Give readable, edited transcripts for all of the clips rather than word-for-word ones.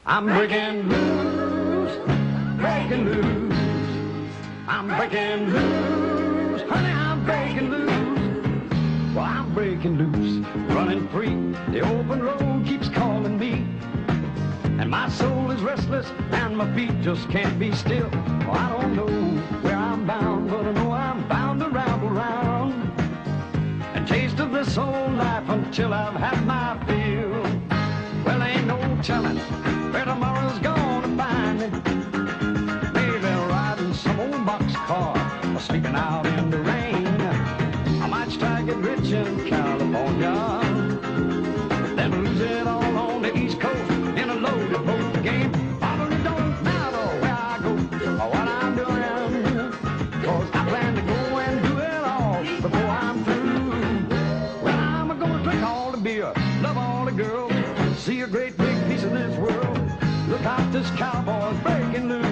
I'm breaking loose, breaking loose. I'm breaking loose, honey, I'm breaking loose. Well, I'm breaking loose, running free. The open road keeps calling me. And my soul is restless and my feet just can't be still. Well, I don't know where I'm bound, but I know I'm bound to ramble around and taste of this old life until I've had my fill. Well, ain't no telling where tomorrow's gonna find me. Maybe riding some old boxcar or sleeping out in the rain. I might strike it rich in California, then lose it all on the East Coast in a loaded boat game. Probably don't matter where I go or what I'm doing, 'cause I plan to go and do it all before I'm through. Well, I'm gonna drink all the beer, love all the girls, see a great big piece of this world. Look out, this cowboy's breaking loose.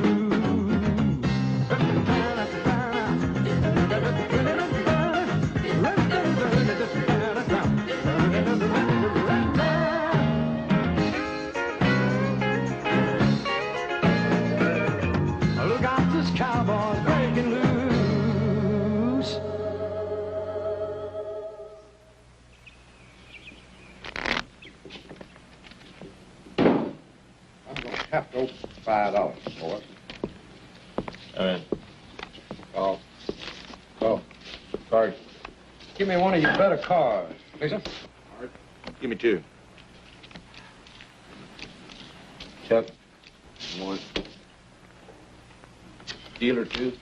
Look out, this cowboy's breaking loose. I'm going to have to open $5 for it. All right. Oh. Card. Give me one of your better cars, Lisa. Card. Give me 2. Check. 1. Dealer 2.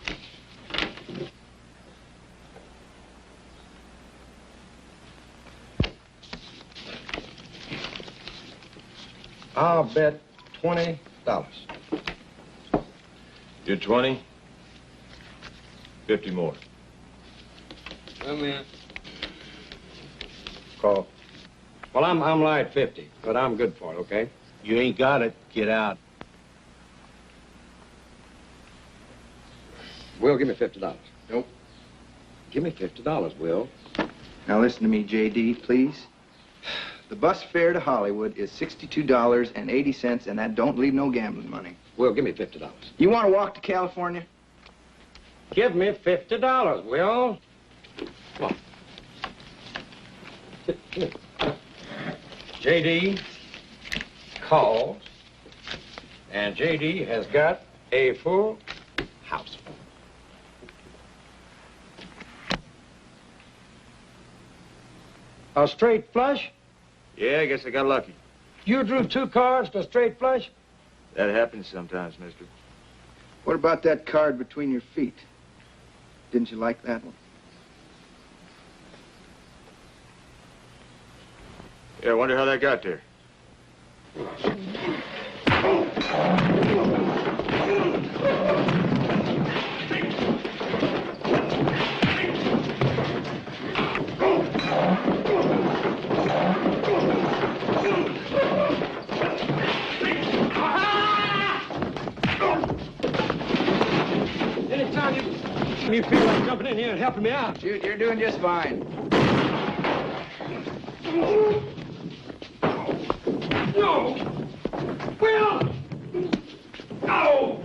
I'll bet $20. You're 20. 50 more. Come in. Call. Well, I'm light 50, but I'm good for it, okay? You ain't got it. Get out. Will, give me $50. Nope. Give me $50, Will. Now listen to me, J.D., please. The bus fare to Hollywood is $62.80, and that don't leave no gambling money. Will, give me $50. You want to walk to California? Give me $50, Will. Come on. Come here. J.D. calls, and J.D. has got a full house. A straight flush? Yeah, I guess I got lucky. You drew 2 cards to straight flush? That happens sometimes, mister. What about that card between your feet? Didn't you like that one? Yeah, I wonder how that got there. Anytime you feel like jumping in here and helping me out. Shoot, you're doing just fine. No! Will! No!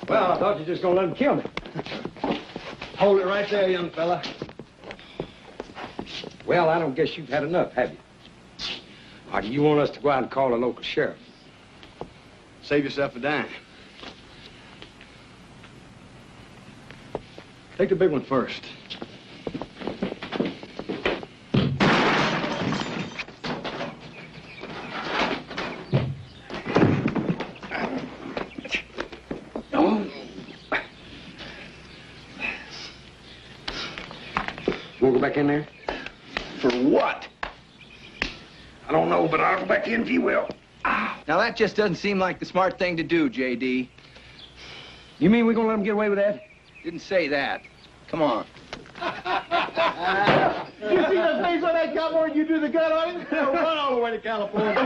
Well, I thought you were just gonna let him kill me. Hold it right there, young fella. Well, I don't guess you've had enough, have you? Or do you want us to go out and call the local sheriff? Save yourself a dime. Take the big one first. You want to go back in there? For what? I don't know, but I'll go back in if you will. Now, that just doesn't seem like the smart thing to do, J.D. You mean we're going to let him get away with that? Didn't say that. Come on. You see the face on that cowboy and you do the gun on him? Run all the way to California.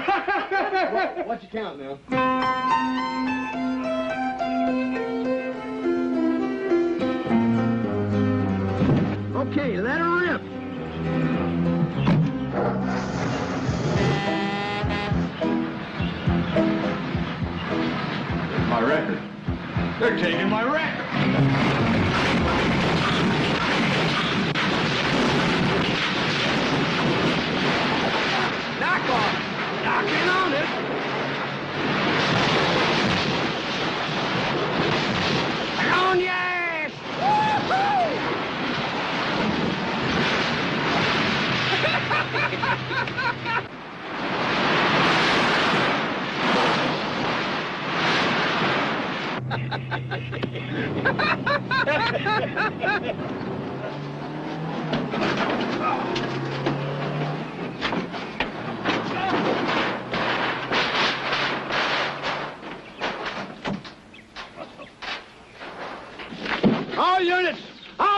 What you count now? Okay, let her rip. My record. They're taking my record. Knock on. Knock in on it. On your ass. All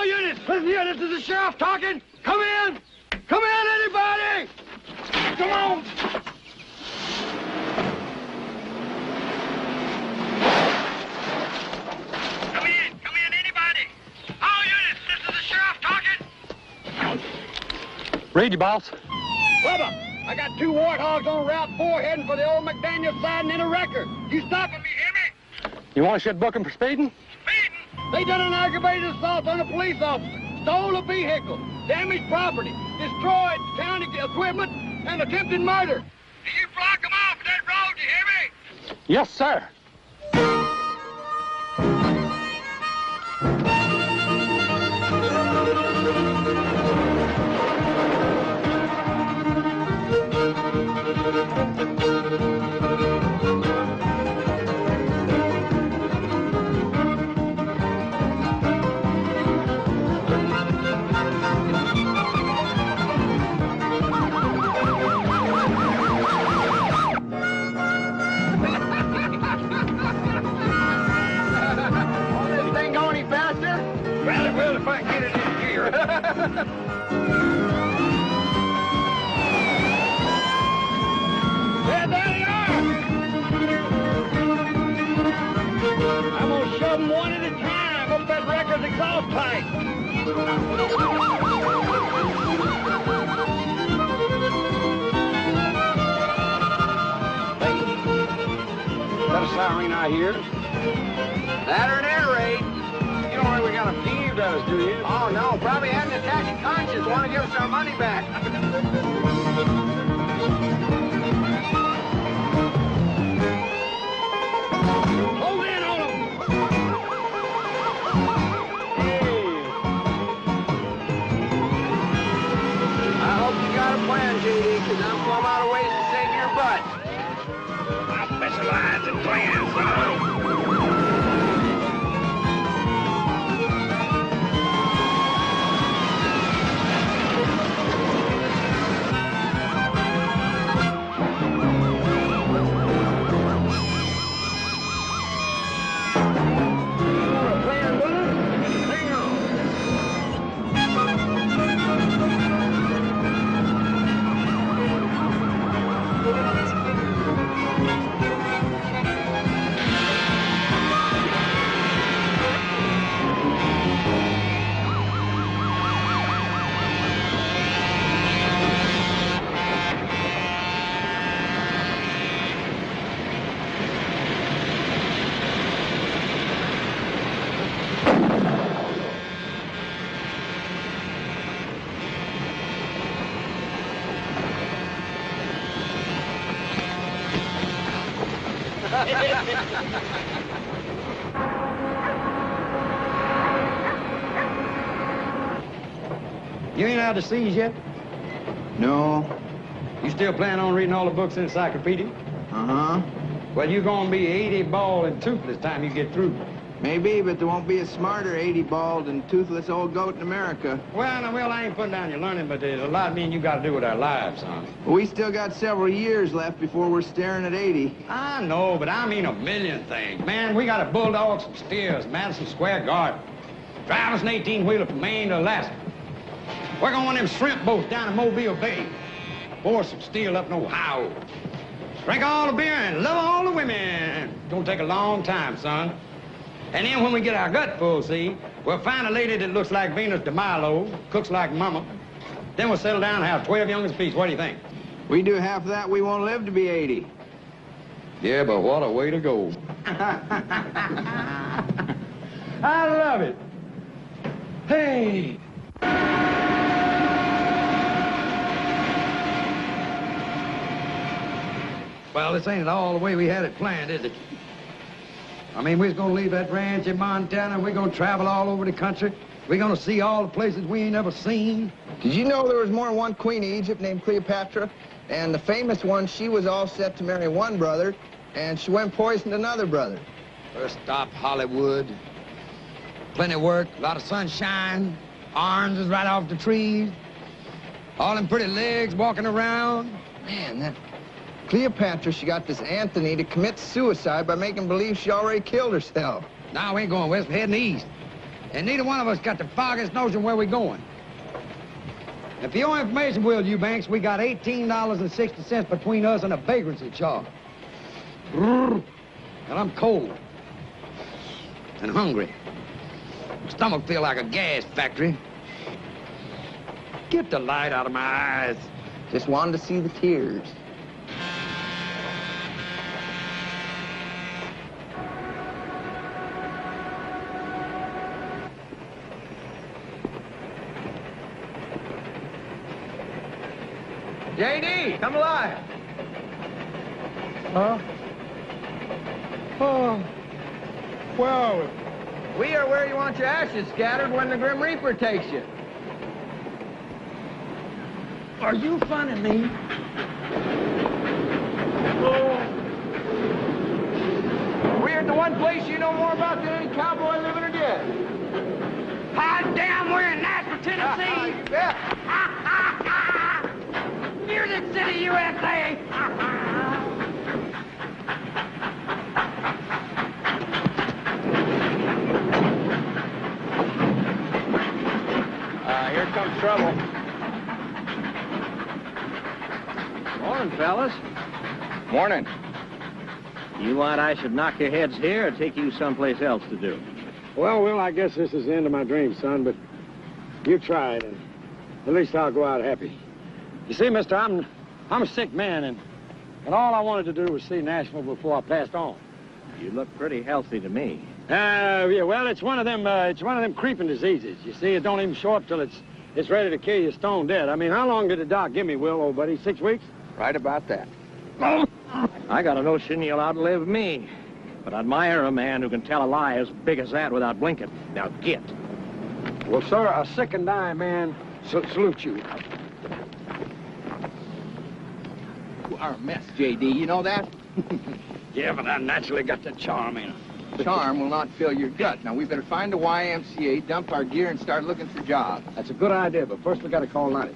units, listen here, this is the sheriff talking. Come in, anybody. Come on. Come in, anybody. All units, this is the sheriff talking. Read you, boss. Bubba, I got 2 warthogs on Route 4 heading for the old McDaniel siding in a wrecker. You stopping me, hear me? You want a shit booking for speeding? Speeding? They done an aggravated assault on a police officer, stole a vehicle, damaged property, destroyed county equipment, and attempted murder. Do you block them off that road, you hear me? Yes, sir. Well, if I can get it in gear. There they are! I'm gonna shove them one at a time up that wrecker's exhaust pipe. Hey, is that a siren I hear? That or an air raid. You don't think we got a peeved at us, do you? Oh, no. Probably had an attack of conscience. Want to give us our money back. Hold in on them. Hey. I hope you got a plan, J.D., because I'm plumb out of ways to save your butt. I specialize in plans, son. You ain't out to seas yet? No. You still plan on reading all the books in the encyclopedia? Uh-huh. Well, you're gonna be 80 bald and toothless time you get through. Maybe, but there won't be a smarter 80 bald and toothless old goat in America. Well, now, I ain't putting down your learning, but there's a lot me and you got to do with our lives, son. We still got several years left before we're staring at 80. I know, but I mean a million things. Man, we got to bulldog some steers, Madison Square Garden. Drive us an 18-wheeler from Maine to Alaska. Work on one of them shrimp boats down in Mobile Bay. Pour some steel up in Ohio. Drink all the beer and love all the women. It's gonna take a long time, son. And then when we get our gut full, see, we'll find a lady that looks like Venus de Milo, cooks like Mama. Then we'll settle down and have 12 youngest apiece. What do you think? We do half of that, we won't live to be 80. Yeah, but what a way to go. I love it. Hey. Well, this ain't at all the way we had it planned, is it? I mean, we're gonna leave that ranch in Montana, and we're gonna travel all over the country. We're gonna see all the places we ain't ever seen. Did you know there was more than one queen of Egypt named Cleopatra? And the famous one, she was all set to marry one brother, and she went and poisoned another brother. First stop, Hollywood. Plenty of work, a lot of sunshine, oranges right off the trees, all them pretty legs walking around. Man, that Cleopatra, she got this Anthony to commit suicide by making believe she already killed herself. Now we ain't going west, we're heading east. And neither one of us got the foggiest notion where we're going. And for your information, Will Eubanks, we got $18.60 between us and a vagrancy charge. And I'm cold. And hungry. My stomach feel like a gas factory. Get the light out of my eyes. Just wanted to see the tears. JD, come alive. Huh? Oh. Well, we are where you want your ashes scattered when the Grim Reaper takes you. Are you funning me? Oh. We're at the one place you know more about than any cowboy living or dead. Hot damn, we're in Nashville, Tennessee. You bet. Music City, USA. Here comes trouble. Morning, fellas. Morning. You want I should knock your heads here or take you someplace else to do? Well, Will, I guess this is the end of my dreams, son, but you tried, and at least I'll go out happy. You see, mister, I'm a sick man, and all I wanted to do was see Nashville before I passed on. You look pretty healthy to me. Yeah, well, it's one of them creeping diseases. You see, it don't even show up till it's ready to kill you stone dead. I mean, how long did the doc give me, Will, old buddy? 6 weeks? Right about that. I got a notion you'll outlive me, but I admire a man who can tell a lie as big as that without blinking. Now get. Well, sir, a sick and dying man salutes you. You are a mess, J.D., you know that? Yeah, but I naturally got the charm in. Charm will not fill your gut. Now, we better find the YMCA, dump our gear, and start looking for jobs. That's a good idea, but first we gotta call Lonnie.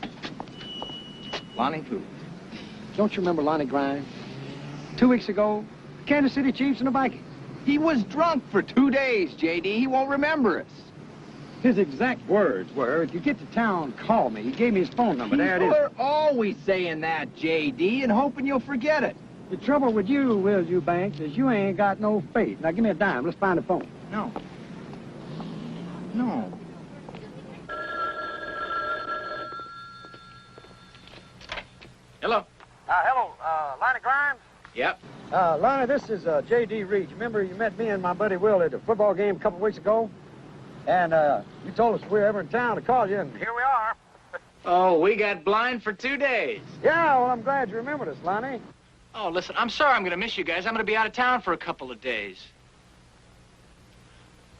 Lonnie who? Don't you remember Lonnie Grimes? 2 weeks ago, Kansas City Chiefs and the Vikings. He was drunk for 2 days, J.D. He won't remember us. His exact words were, if you get to town, call me. He gave me his phone number. There it is. People are always saying that, J.D., and hoping you'll forget it. The trouble with you, Will Eubanks, is you ain't got no faith. Now, give me a dime. Let's find the phone. No. No. Hello. Hello, Lonnie Grimes? Yep. Lonnie, this is J.D. Reed. You remember you met me and my buddy Will at the football game a couple weeks ago? And you told us if we were ever in town to call you, and here we are. Oh, we got blind for 2 days. Yeah, well, I'm glad you remembered us, Lonnie. Oh, listen, I'm sorry I'm going to miss you guys. I'm going to be out of town for a couple of days.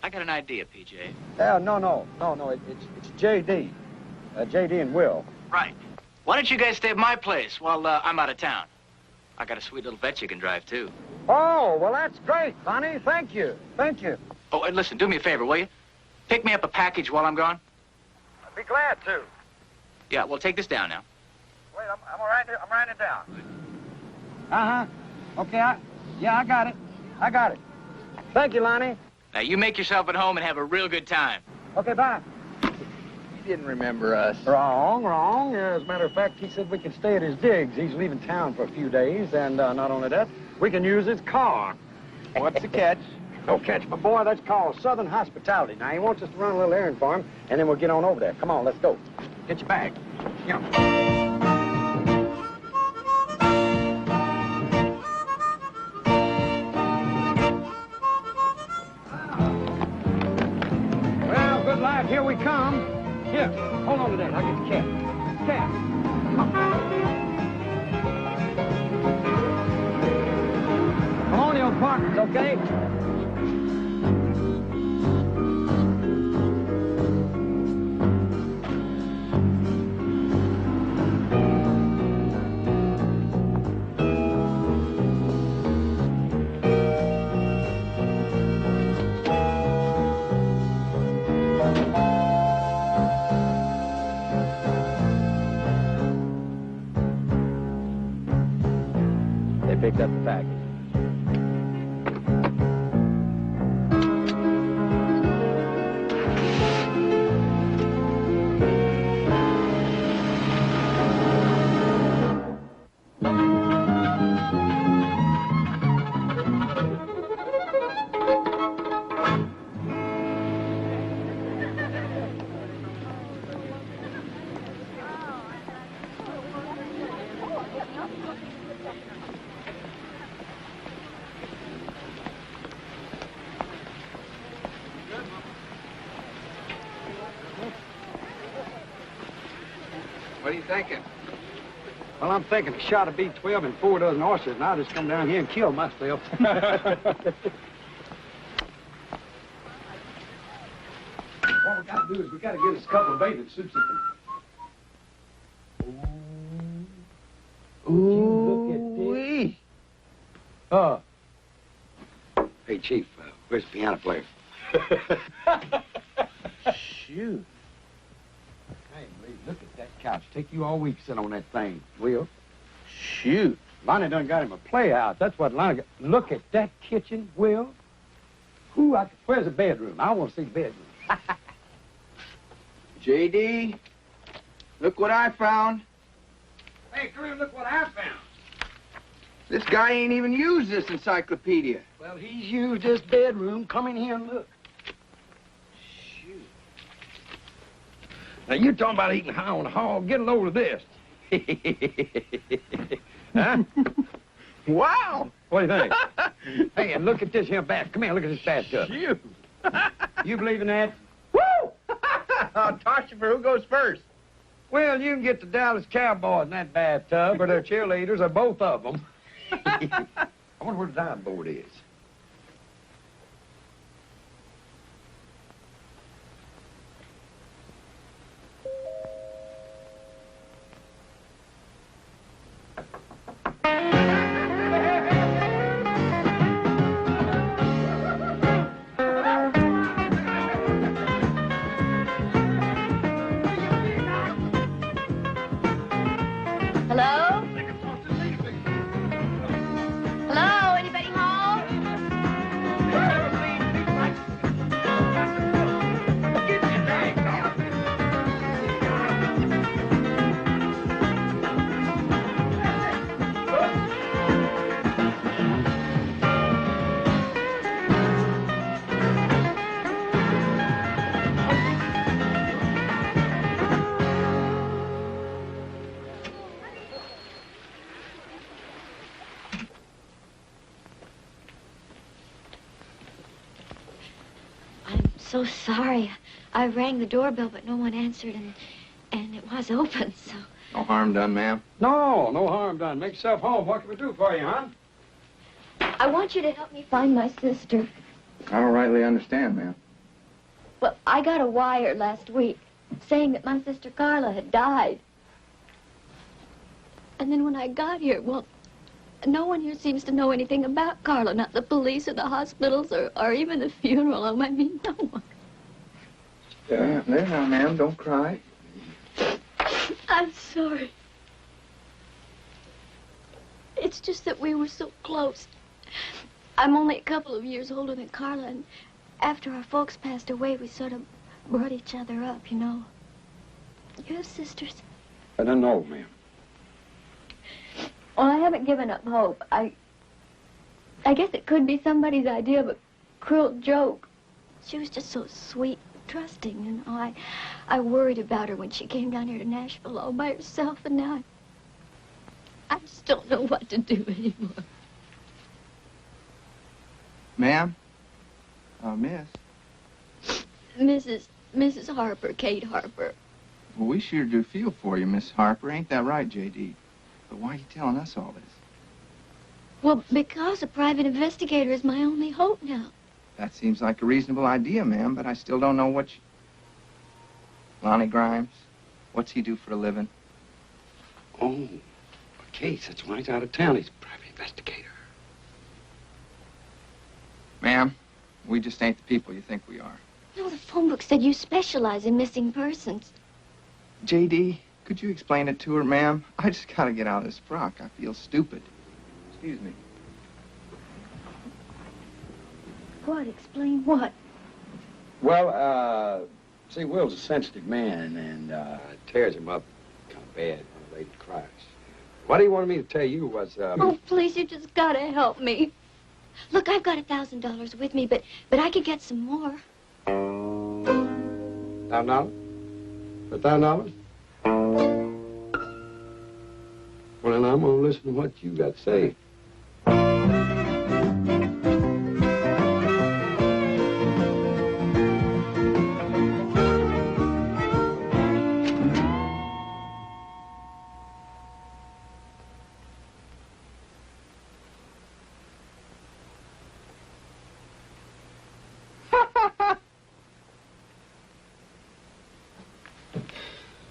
I got an idea, PJ. Yeah, no. It's J.D. J.D. and Will. Right. Why don't you guys stay at my place while I'm out of town? I got a sweet little vet you can drive, too. Oh, well, that's great, Lonnie. Thank you. Thank you. Oh, and listen, do me a favor, will you? Pick me up a package while I'm gone. I'd be glad to. Yeah, well, take this down now. Wait, I'm writing it down. Uh-huh. Okay, I got it. I got it. Thank you, Lonnie. Now, you make yourself at home and have a real good time. Okay, bye. He didn't remember us. Wrong. Yeah, as a matter of fact, he said we could stay at his digs. He's leaving town for a few days, and not only that, we can use his car. What's the catch? Don't catch my boy. That's called Southern hospitality. Now, he wants us to run a little errand for him, and then we'll get on over there. Come on, let's go. Get your bag. Yeah. Well, good life, here we come. Here, hold on to that. I'll get the cat. Cat. Come on, you old partners, okay? They picked up the package. What are you thinking? Well, I'm thinking a shot of B12 and 4 dozen horses, and I'll just come down here and kill myself. What we got to do is we got to get us a couple of bathing suits. Ooh, look at this. Hey, Chief, where's the piano player? Shoot. Hey, Lee, look at that couch. Take you all week to sit on that thing, Will. Shoot. Lonnie done got him a playhouse. That's what Lonnie got. Look at that kitchen, Will. Where's the bedroom? I want to see the bedroom. J.D., look what I found. Hey, Kareem, look what I found. This guy ain't even used this encyclopedia. Well, he's used this bedroom. Come in here and look. Shoot. Now, you're talking about eating high on the hog. Get a load of this. Huh? Wow! What do you think? Hey, and look at this here bath. Come here, look at this bathtub. Shoot! You believe in that? Woo! I'll toss you for who goes first. Well, you can get the Dallas Cowboys in that bathtub, or their cheerleaders, or both of them. I wonder where the diving board is. Hello? Hello? Anybody home? So sorry. I rang the doorbell, but no one answered, and it was open, so... No harm done, ma'am. No harm done. Make yourself home. What can we do for you, hon? I want you to help me find my sister. I don't rightly understand, ma'am. Well, I got a wire last week saying that my sister Carla had died. And then when I got here, well, no one here seems to know anything about Carla, not the police or the hospitals or even the funeral home. I mean, no one. There now, ma'am. Don't cry. I'm sorry. It's just that we were so close. I'm only a couple of years older than Carla, and after our folks passed away, we sort of brought each other up, you know. You have sisters? I don't know, ma'am. Well, I haven't given up hope. I guess it could be somebody's idea, but cruel joke. She was just so sweet, trusting, you know. I worried about her when she came down here to Nashville all by herself, and now I just don't know what to do anymore. Ma'am? Miss? Mrs. Harper, Kate Harper. Well, we sure do feel for you, Miss Harper. Ain't that right, J.D.? But why are you telling us all this? Well, because a private investigator is my only hope now. That seems like a reasonable idea, ma'am, but I still don't know what you... Lonnie Grimes? What's he do for a living? Oh, a case. That's why he's out of town. He's a private investigator. Ma'am, we just ain't the people you think we are. No, the phone book said you specialize in missing persons. J.D., could you explain it to her, ma'am? I just gotta get out of this frock. I feel stupid. Excuse me. What? Explain what? Well, see, Will's a sensitive man, and it tears him up kind of bad when a lady cries. What he wanted me to tell you was, Oh, please, you just gotta help me. Look, I've got $1,000 with me, but I could get some more. $1,000? $1,000? Well, then I'm gonna listen to what you got to say.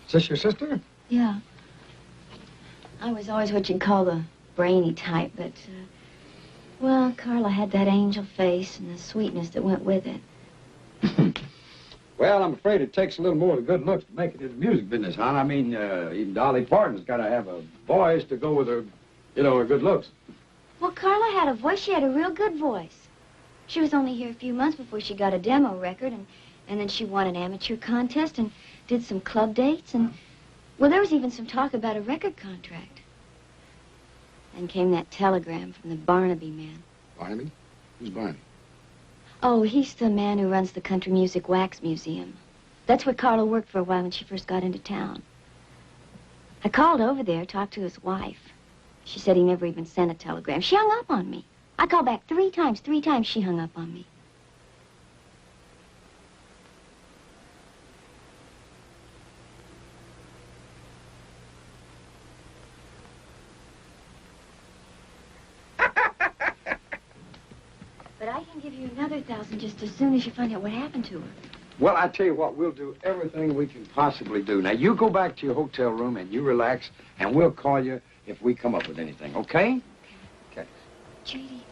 Is this your sister? Yeah. I was always what you'd call the brainy type, but, well, Carla had that angel face and the sweetness that went with it. Well, I'm afraid it takes a little more than good looks to make it in the music business, hon. I mean, even Dolly Parton's got to have a voice to go with her, you know, her good looks. Well, Carla had a voice. She had a real good voice. She was only here a few months before she got a demo record, and then she won an amateur contest and did some club dates, and, well, there was even some talk about a record contract. Then came that telegram from the Barnaby man. Barnaby? Who's Barnaby? Oh, he's the man who runs the Country Music Wax Museum. That's where Carla worked for a while when she first got into town. I called over there, talked to his wife. She said he never even sent a telegram. She hung up on me. I called back 3 times. 3 times she hung up on me. But I can give you another 1,000 just as soon as you find out what happened to her. Well, I tell you what, we'll do everything we can possibly do. Now, you go back to your hotel room and you relax, and we'll call you if we come up with anything, okay? Okay. J.D.,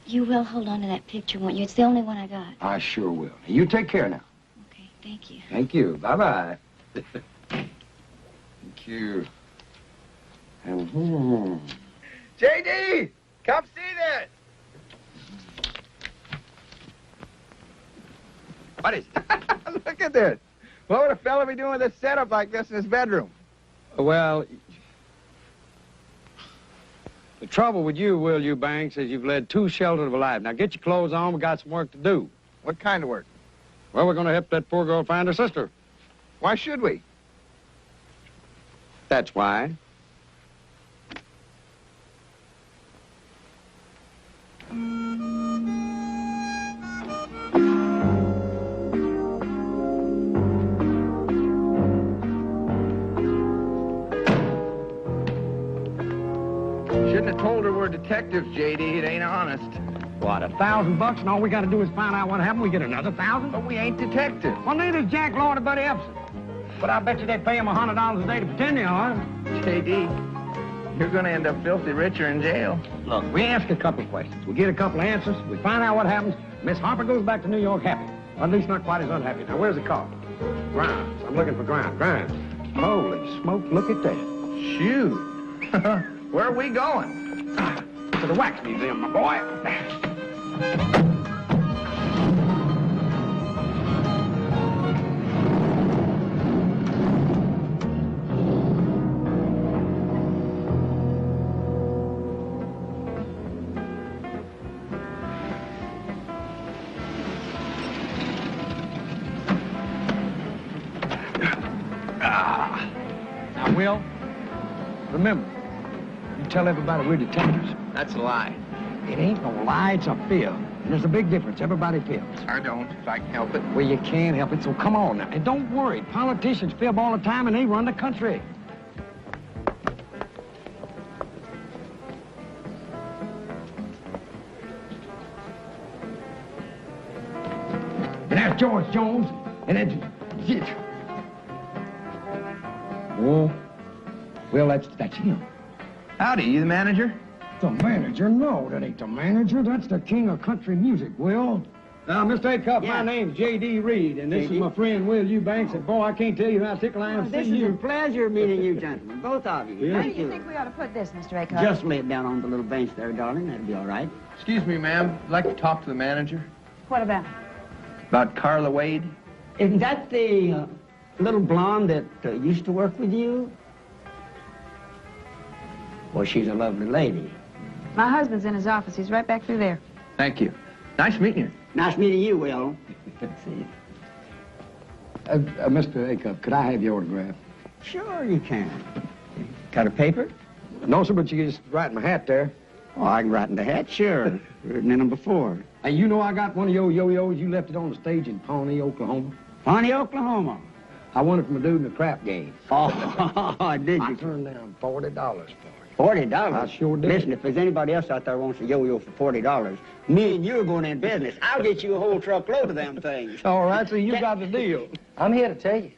you will hold on to that picture, won't you? It's the only one I got. I sure will. You take care now. Okay, thank you. Thank you. Bye-bye. Thank you. And, J.D., come see this. What is it? Look at this. What would a fella be doing with a setup like this in his bedroom? Well, the trouble with you, Will Eubanks, is you've led too sheltered of a life. Now, get your clothes on. We got some work to do. What kind of work? Well, we're going to help that poor girl find her sister. Why should we? That's why. Shouldn't have told her we're detectives, J.D. It ain't honest. What, $1,000 and all we got to do is find out what happened? We get another 1,000? But we ain't detectives. Well, neither is Jack Lord or Buddy Epson. But I bet you they pay him $100 a day to pretend they are. J.D., you're gonna end up filthy rich or in jail. Look, we ask a couple of questions. We get a couple of answers. We find out what happens. Miss Harper goes back to New York happy. Or at least not quite as unhappy. Now, where's the car? Grimes. I'm looking for Grimes. Grimes. Holy smoke, look at that. Shoot. Where are we going? To the Wax Museum, my boy. Will, remember, you tell everybody we're detectives. That's a lie. It ain't no lie, it's a fib. And there's a big difference. Everybody fibs. I don't, if I can help it. Well, you can't help it, so come on now. And don't worry, politicians fib all the time and they run the country. And that's George Jones, and that's... Oh, well, that's him. Howdy, you the manager? The manager? No, that ain't the manager. That's the king of country music, Will. Now, Mr. Acuff, my name's J.D. Reed, and this is my friend Will Eubanks, and boy, I can't tell you how tickled I am to see you. This is a pleasure meeting you gentlemen, both of you. Where do you think we ought to put this, Mr. Acuff? Just lay it down on the little bench there, darling. That'll be all right. Excuse me, ma'am. I'd like to talk to the manager. What about? About Carla Wade. Isn't that the little blonde that used to work with you? Well, she's a lovely lady. My husband's in his office. He's right back through there. Thank you. Nice meeting you. Nice meeting you, Will. See. Mr. Acuff, could I have your autograph? Sure you can. Got a paper? No, sir, but you just write in my hat there. Oh, I can write in the hat, sure. Written in them before. Hey, you know I got one of your yo-yos. You left it on the stage in Pawnee, Oklahoma. Pawnee, Oklahoma. I won it from a dude in the crap game. Oh, did I you? turned down $40 for it. $40? I sure did. Listen, if there's anybody else out there wants a yo-yo for $40, me and you are going in business. I'll get you a whole truckload of them things. All right, so you got the deal. I'm here to tell you,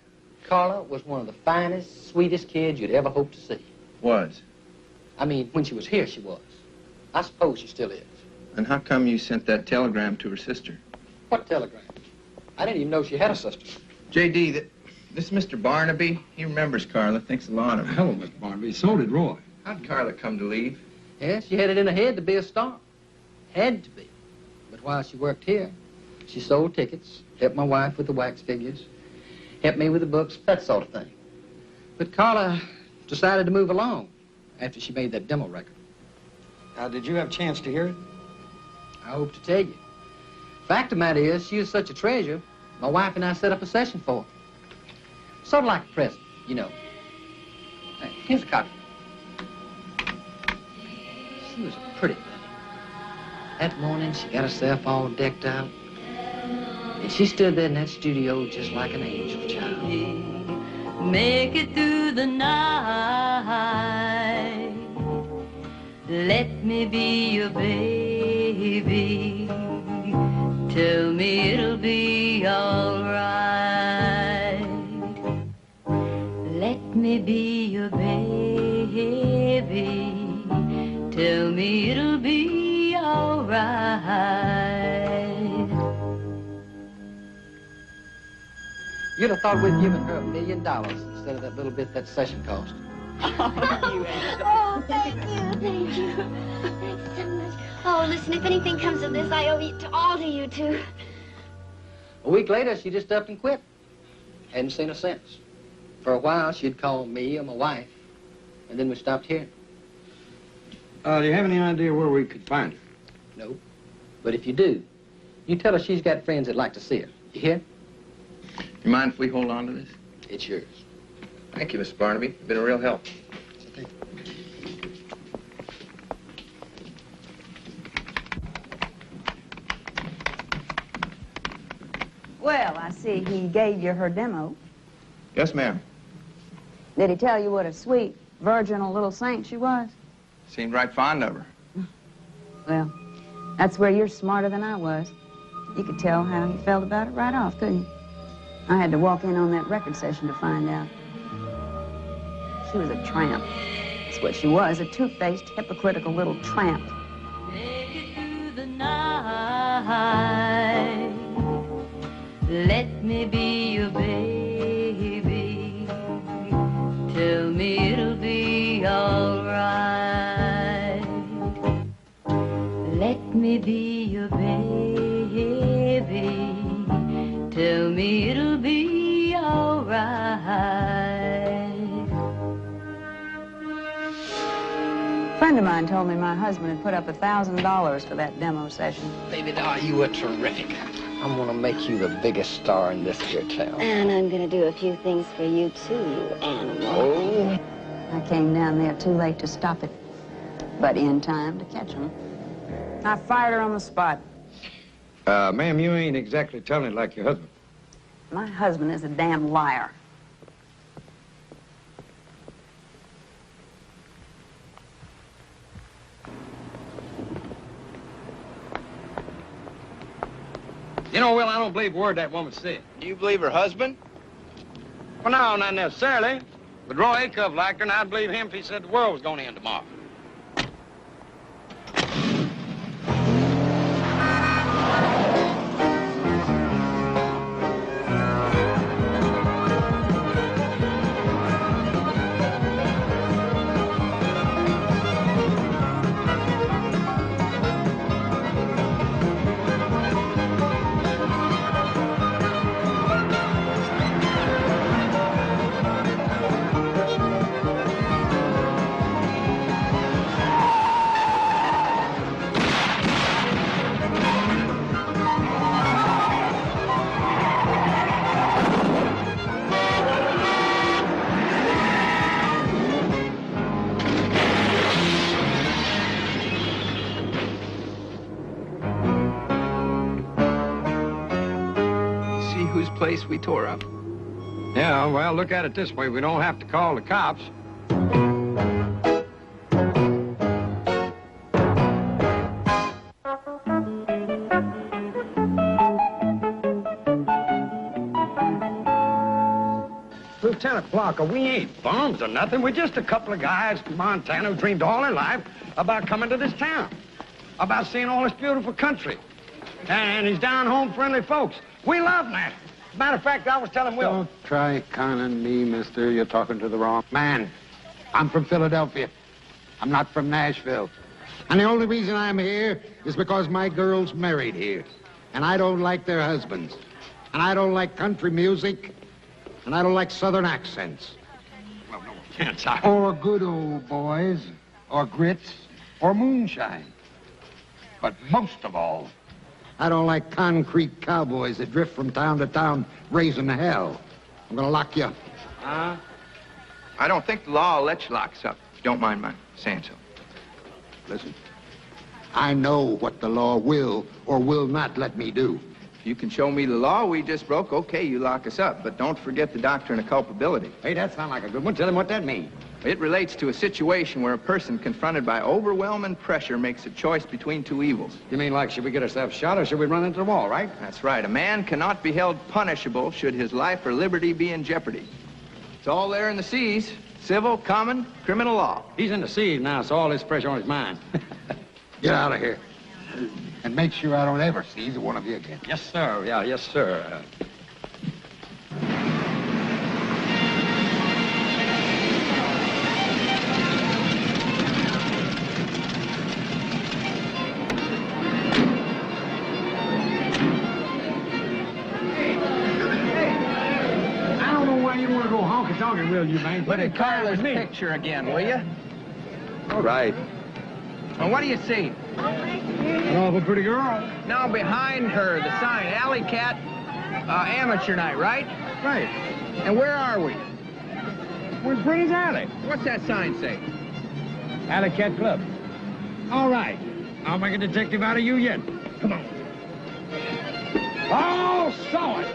Carla was one of the finest, sweetest kids you'd ever hope to see. Was? I mean, when she was here, she was. I suppose she still is. And how come you sent that telegram to her sister? What telegram? I didn't even know she had a sister. J.D., this Mr. Barnaby, he remembers Carla, thinks a lot of her. Hello, Mr. Barnaby. So did Roy. How'd Carla come to leave? Yes, she had it in her head to be a star. Had to be. But while she worked here, she sold tickets, helped my wife with the wax figures, helped me with the books, that sort of thing. But Carla decided to move along after she made that demo record. Did you have a chance to hear it? I hope to tell you. Fact of the matter is, she is such a treasure, my wife and I set up a session for her. Sort of like a present, you know. Here's a copy. She was a pretty thing. That morning, she got herself all decked out. And she stood there in that studio just like an angel child. Make it through the night. Let me be your baby. Tell me it'll be all right. Let me be your baby. Tell me it'll be all right. You'd have thought we'd given her $1 million instead of that little bit that session cost. Oh, thank you, thank you. Thanks so much. Oh, listen, if anything comes of this, I owe it all to you two. A week later, she just up and quit. Hadn't seen her since. For a while, she'd call me or my wife, and then we stopped hearing. Do you have any idea where we could find her? No. But if you do, you tell her she's got friends that'd like to see her. You hear? You mind if we hold on to this? It's yours. Thank you, Mr. Barnaby. You've been a real help. Okay. Well, I see he gave you her demo. Yes, ma'am. Did he tell you what a sweet, virginal little saint she was? Seemed right fond of her. Well, that's where you're smarter than I was. You could tell how he felt about it right off, couldn't you? I had to walk in on that record session to find out. She was a tramp. That's what she was, a two-faced, hypocritical little tramp. Make it through the night. Let me be your baby. Tell me it'll be all right. Let me be your baby. Tell me it'll be all right. A friend of mine told me my husband had put up $1,000 for that demo session. Baby doll, you were terrific. I'm gonna make you the biggest star in this here town. And I'm gonna do a few things for you, too, you animal. Oh. I came down there too late to stop it, but in time to catch him. I fired her on the spot. Ma'am, you ain't exactly telling it like your husband. My husband is a damn liar. You know, Will, I don't believe a word that woman said. Do you believe her husband? Well, no, not necessarily. But Roy Acuff liked her, and I'd believe him if he said the world was going to end tomorrow. Whose place we tore up? Yeah, well, look at it this way. We don't have to call the cops. Lieutenant Blocker, we ain't bums or nothing. We're just a couple of guys from Montana who dreamed all their life about coming to this town, about seeing all this beautiful country, and these down-home friendly folks. We love Nashville. Matter of fact, I was telling Will. Don't try conning me, mister. You're talking to the wrong man. I'm from Philadelphia. I'm not from Nashville. And the only reason I'm here is because my girl's married here. And I don't like their husbands. And I don't like country music. And I don't like southern accents. Well, no offense, I... Or good old boys. Or grits. Or moonshine. But most of all, I don't like concrete cowboys that drift from town to town raising hell. I'm gonna lock you up. I don't think the law will let you lock us up, if you don't mind my saying so. Listen, I know what the law will or will not let me do. If you can show me the law we just broke, okay, you lock us up. But don't forget the doctrine of culpability. Hey, that sounds like a good one. Tell him what that means. It relates to a situation where a person confronted by overwhelming pressure makes a choice between two evils. You mean like, should we get ourselves shot or should we run into the wall, right? That's right. A man cannot be held punishable should his life or liberty be in jeopardy. It's all there in the C's. Civil, common, criminal law. He's in the C's now, so all this pressure on his mind. Get out of here. And make sure I don't ever see either one of you again. Yes, sir. Yeah, yes, sir. Talking, will you, man? Look at Carla's picture again, will you? All right. Well, what do you see? An awful pretty girl. No, behind her, the sign, Alley Cat Amateur Night, right? Right. And where are we? We're in Pretty's Alley. What's that sign say? Alley Cat Club. All right. I'll make a detective out of you yet. Come on. Oh, saw it.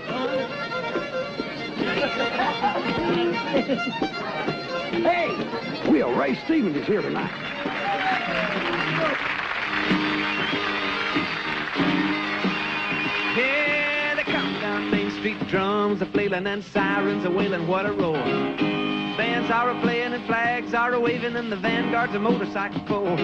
Hey, Will, Ray Stevens is here tonight. Here they come down Main Street, drums are flailing and sirens are wailing, what a roar. Bands are a-playing and flags are a-waving and the vanguards of motorcycle corps.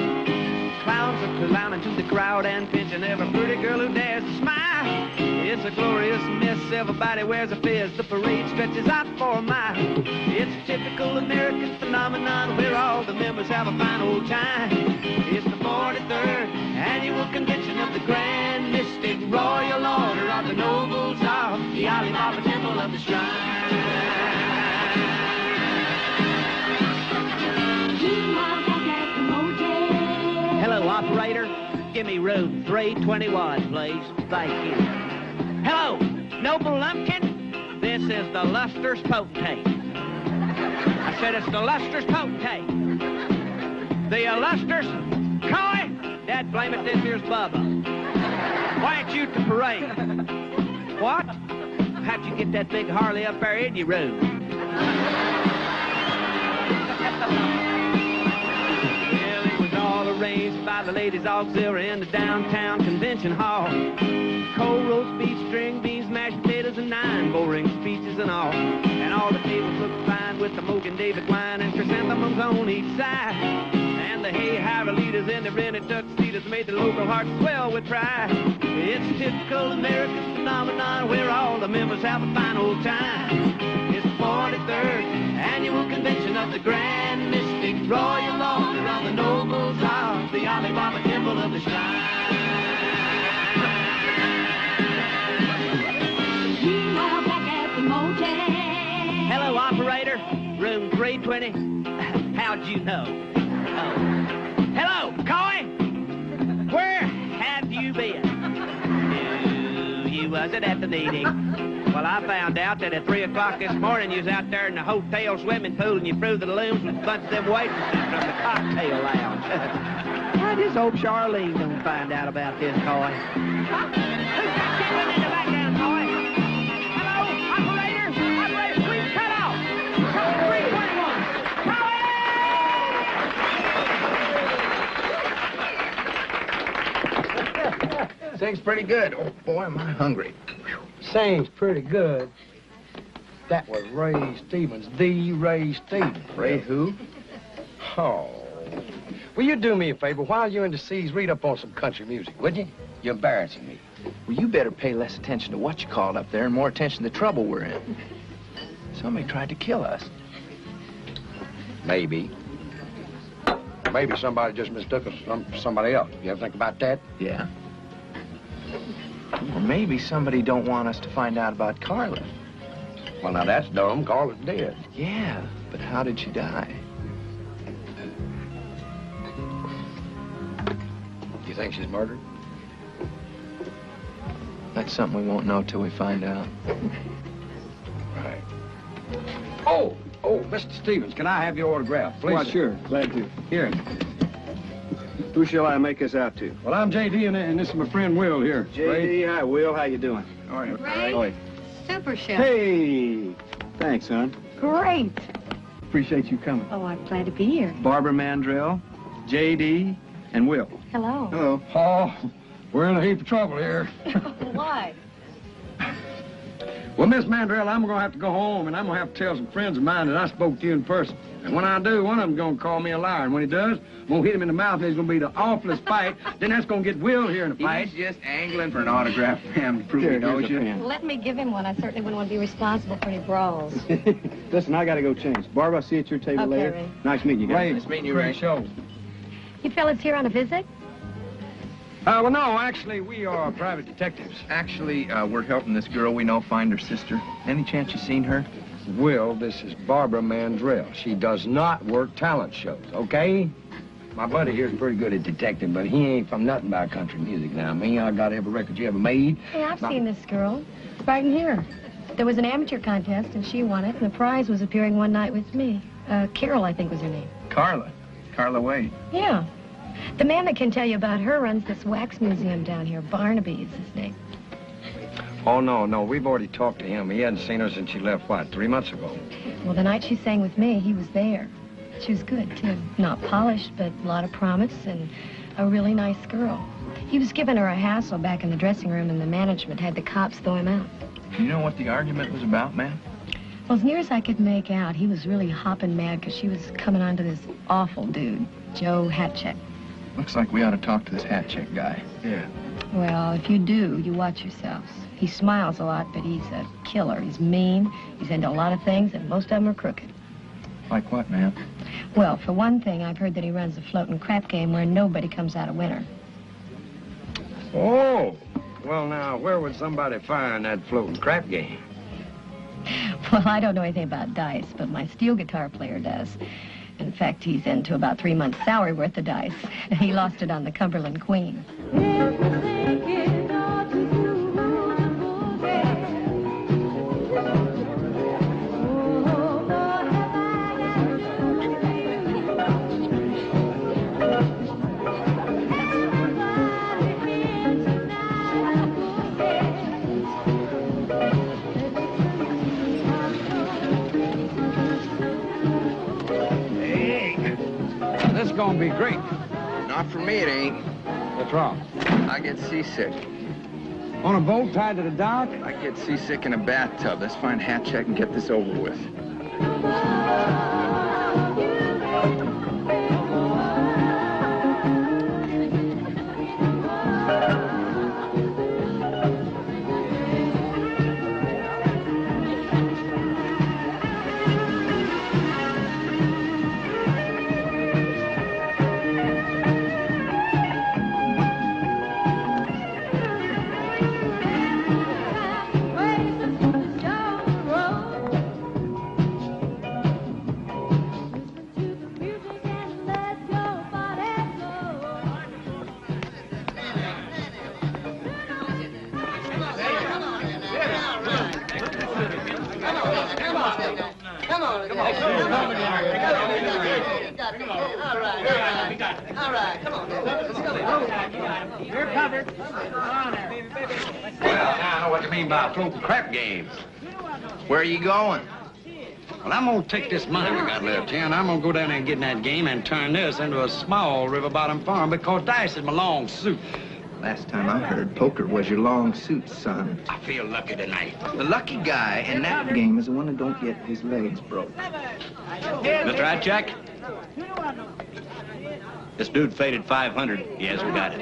Clowns are climbing to the crowd and pinching every pretty girl who dares to smile. It's a glorious mess, everybody wears a fez, the parade stretches out for a mile. It's a typical American phenomenon where all the members have a fine old time. It's the 43rd annual convention of the Grand Mystic Royal Order of the Nobles of the Alibaba Temple of the Shrine. Hello, operator. Give me room 321, please. Thank you. Hello, noble lumpkin. This is the lustrous potentate. I said it's the lustrous potentate. The illustrious Coy. Dad, blame it, this here's Bubba. Why ain't you at the parade? What? How'd you get that big Harley up there in your room? Well, it was all arranged by the ladies' auxiliary in the downtown convention hall. Cold roast beef, string beans, mashed potatoes, and 9 boring speeches and all. And all the tables looked fine with the Mogan David wine and chrysanthemums on each side. And the hay-hire leaders in the rented tuxedos made the local hearts swell with pride. It's a typical American phenomenon where all the members have a fine old time. It's the 43rd annual convention of the Grand Mystic Royal Order of the Noble Czars, the Alibaba Temple of the Shrine. Meanwhile, back at the motel. Hello, operator. Room 320. How'd you know? Oh. Hello, Coy. Where have you been? No, you wasn't at the meeting. Well, I found out that at 3 o'clock this morning you was out there in the hotel swimming pool and you threw the balloons with a bunch of them waitresses from the cocktail lounge. I just hope Charlene don't find out about this, Coy. Who's got Kevin in the background, Coy? Hello, operator. Operator, please cut off. Code 321. Sings pretty good. Oh, boy, am I hungry. Sings pretty good. That was Ray Stevens, the Ray Stevens. Ray who? Oh. Will you do me a favor? While you're in the seas, read up on some country music, would you? You're embarrassing me. Well, you better pay less attention to what you called up there and more attention to the trouble we're in. Somebody tried to kill us. Maybe. Maybe somebody just mistook us for somebody else. You ever think about that? Yeah. Or maybe somebody don't want us to find out about Carla. Well, now that's dumb. Carla's dead. Yeah, but how did she die? You think she's murdered? That's something we won't know till we find out. Right. Oh, Mr. Stevens, can I have your autograph, please? Why, sure. Glad to. Here. Who shall I make this out to? Well, I'm J.D., and this is my friend Will here. J.D., hi, Will. How you doing? All right. Ray, All right. super chef. Hey! Thanks, son. Great. Appreciate you coming. Oh, I'm glad to be here. Barbara Mandrell, J.D., and Will. Hello. Hello. Oh, we're in a heap of trouble here. Why? Well, Miss Mandrell, I'm going to have to go home, and I'm going to have to tell some friends of mine that I spoke to you in person. And when I do, one of them's going to call me a liar. And when he does, I'm going to hit him in the mouth, and it's going to be the awfulest fight. Then that's going to get Will here in a fight. He's just angling for an autograph, ma'am, to prove he knows you. Well, let me give him one. I certainly wouldn't want to be responsible for any brawls. Listen, I got to go change. Barbara, I'll see you at your table Okay, later. Ray. Nice meeting you guys. Ray, Nice meeting you, Ray. Show. You fellas here on a visit? Well, no, actually, we are private detectives. Actually, we're helping this girl we know find her sister. Any chance you seen her? Will, this is Barbara Mandrell. She does not work talent shows, okay? My buddy here's pretty good at detecting, but he ain't from nothing about country music now. Me, I got every record you ever made. Hey, I've seen this girl. It's right in here. There was an amateur contest, and she won it, and the prize was appearing one night with me. Carol, I think was her name. Carla. Carla Wade. Yeah. The man that can tell you about her runs this wax museum down here. Barnaby is his name. Oh, no, we've already talked to him. He hadn't seen her since she left, what, 3 months ago? Well, the night she sang with me, he was there. She was good, too. Not polished, but a lot of promise and a really nice girl. He was giving her a hassle back in the dressing room, and the management had the cops throw him out. You know what the argument was about, ma'am? Well, as near as I could make out, he was really hopping mad because she was coming on to this awful dude, Joe Hatcheck. Looks like we ought to talk to this hat check guy. Yeah. Well, if you do, you watch yourselves. He smiles a lot, but he's a killer. He's mean, he's into a lot of things, and most of them are crooked. Like what, ma'am? Well, for one thing, I've heard that he runs a floating crap game where nobody comes out a winner. Oh, well, now, where would somebody find that floating crap game? Well, I don't know anything about dice, but my steel guitar player does. In fact, he's into about 3 months' salary worth of dice. He lost it on the Cumberland Queen. gonna be great. Not for me, it ain't. What's wrong? I get seasick. On a boat tied to the dock? I get seasick in a bathtub. Let's find Hat Check and get this over with. Well, now I know what you mean by floating crap games. Where are you going? Well, I'm gonna take this money we got left here, and I'm gonna go down there and get in that game and turn this into a small river bottom farm because dice is my long suit. Last time I heard, poker was your long suit, son. I feel lucky tonight. The lucky guy in that game is the one who don't get his legs broke. Mr. Hatchack? This dude faded 500. He hasn't got it.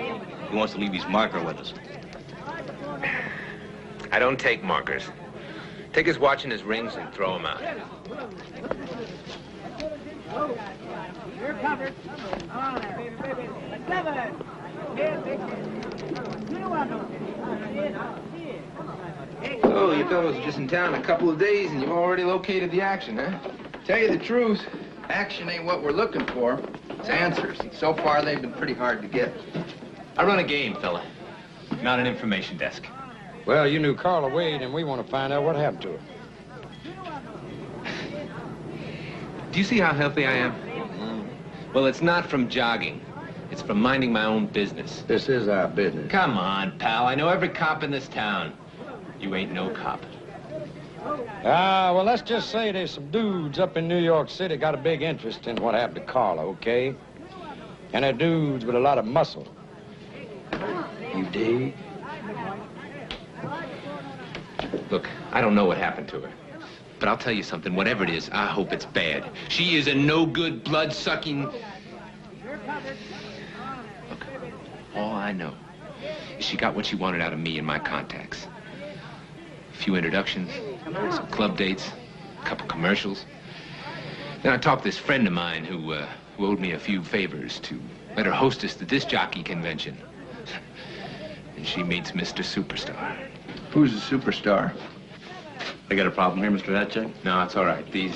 He wants to leave his marker with us. I don't take markers. Take his watch and his rings and throw them out. You're covered. On there, baby. 7. Oh, you fellows are just in town a couple of days and you've already located the action, huh? Tell you the truth, action ain't what we're looking for. It's answers. So far, they've been pretty hard to get. I run a game, fella. Not an information desk. Well, you knew Carla Wade, and we want to find out what happened to her. Do you see how healthy I am? Well, it's not from jogging. It's from minding my own business. This is our business. Come on, pal. I know every cop in this town. You ain't no cop. Well, let's just say there's some dudes up in New York City got a big interest in what happened to Carla, okay? And they're dudes with a lot of muscle. You dig? Look, I don't know what happened to her. But I'll tell you something. Whatever it is, I hope it's bad. She is a no-good, blood-sucking... Look, all I know is she got what she wanted out of me and my contacts. A few introductions, some club dates, a couple commercials. Then I talked to this friend of mine who owed me a few favors to let her hostess the disc jockey convention. And she meets Mr. Superstar. Who's the superstar? I got a problem here, Mr. Hatchack? No, it's all right. These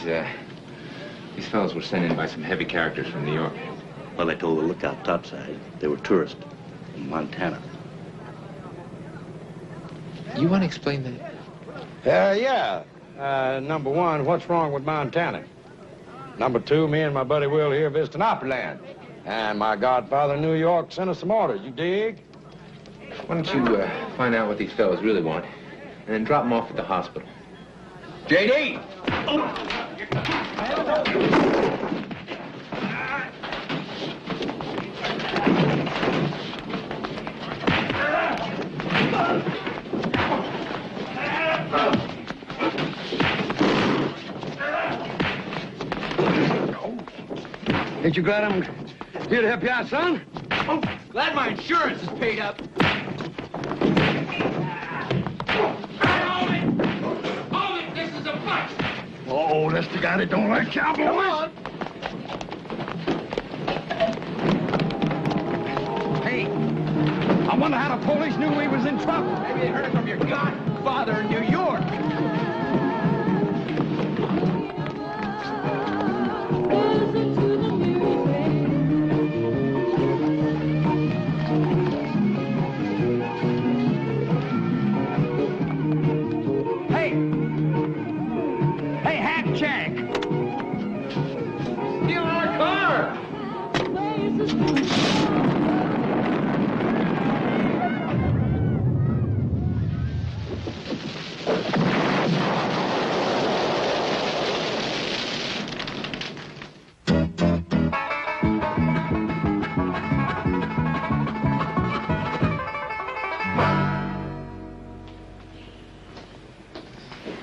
fellows were sent in by some heavy characters from New York. Well, they told the lookout topside they were tourists from Montana. You want to explain that? Yeah. Number one, what's wrong with Montana? Number two, me and my buddy Will here visiting Opryland. And my godfather in New York sent us some orders, you dig? Why don't you find out what these fellows really want, and then drop them off at the hospital. J.D.! Ain't you glad I'm here to help you out, son? Oh, glad my insurance is paid up. Oh, that's the guy that don't like cowboys. Come on. Hey, I wonder how the police knew we was in trouble. Maybe they heard it from your godfather in New York.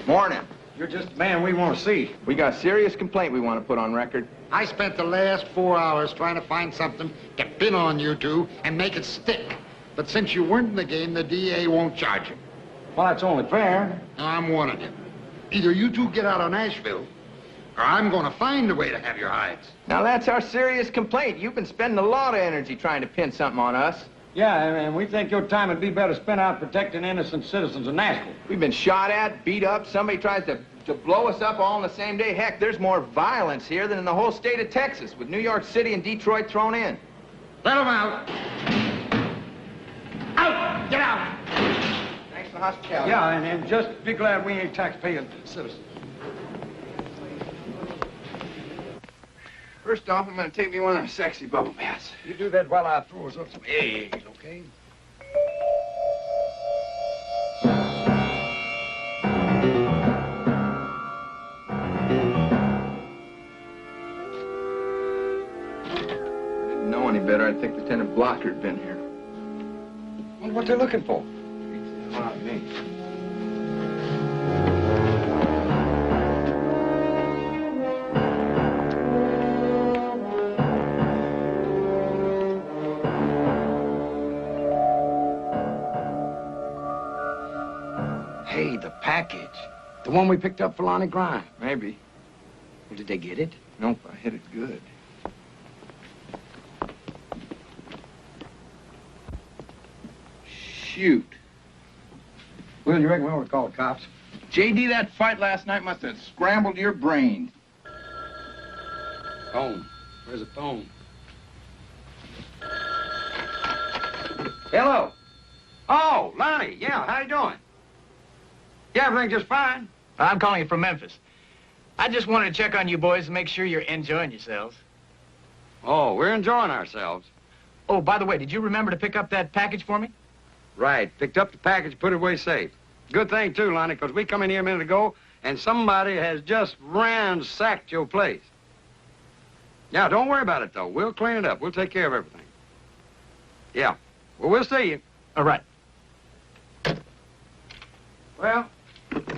Morning. You're just the man we want to see. We got a serious complaint we want to put on record. I spent the last 4 hours trying to find something to pin on you two and make it stick. But since you weren't in the game, the DA won't charge you. Well, that's only fair. Now, I'm warning you. Either you two get out of Nashville, or I'm going to find a way to have your hides. Now, that's our serious complaint. You've been spending a lot of energy trying to pin something on us. Yeah, and we think your time would be better spent out protecting innocent citizens of Nashville. We've been shot at, beat up. Somebody tries to blow us up all on the same day. Heck, there's more violence here than in the whole state of Texas, with New York City and Detroit thrown in. Let them out. Out! Get out! Thanks for the hospitality. Yeah, and just be glad we ain't taxpaying citizens. First off, I'm going to take me one of those sexy bubble baths. You do that while I throw us up some eggs, okay? Didn't know any better. I'd think Lieutenant Blocker had been here. Wonder what they're looking for. Not me. Hey, the package. The one we picked up for Lonnie Grimes. Maybe. Well, did they get it? Nope, I hit it good. Shoot. Will, you reckon we ought to call the cops? J.D., that fight last night must have scrambled your brain. Phone. Where's the phone? Hello. Oh, Lonnie. Yeah, how you doing? Yeah, everything just fine. I'm calling you from Memphis. I just wanted to check on you boys and make sure you're enjoying yourselves. Oh, we're enjoying ourselves. Oh, by the way, did you remember to pick up that package for me? Right. Picked up the package, put it away safe. Good thing, too, Lonnie, because we come in here a minute ago, and somebody has just ransacked your place. Yeah, don't worry about it, though. We'll clean it up. We'll take care of everything. Yeah. Well, we'll see you. All right. Well,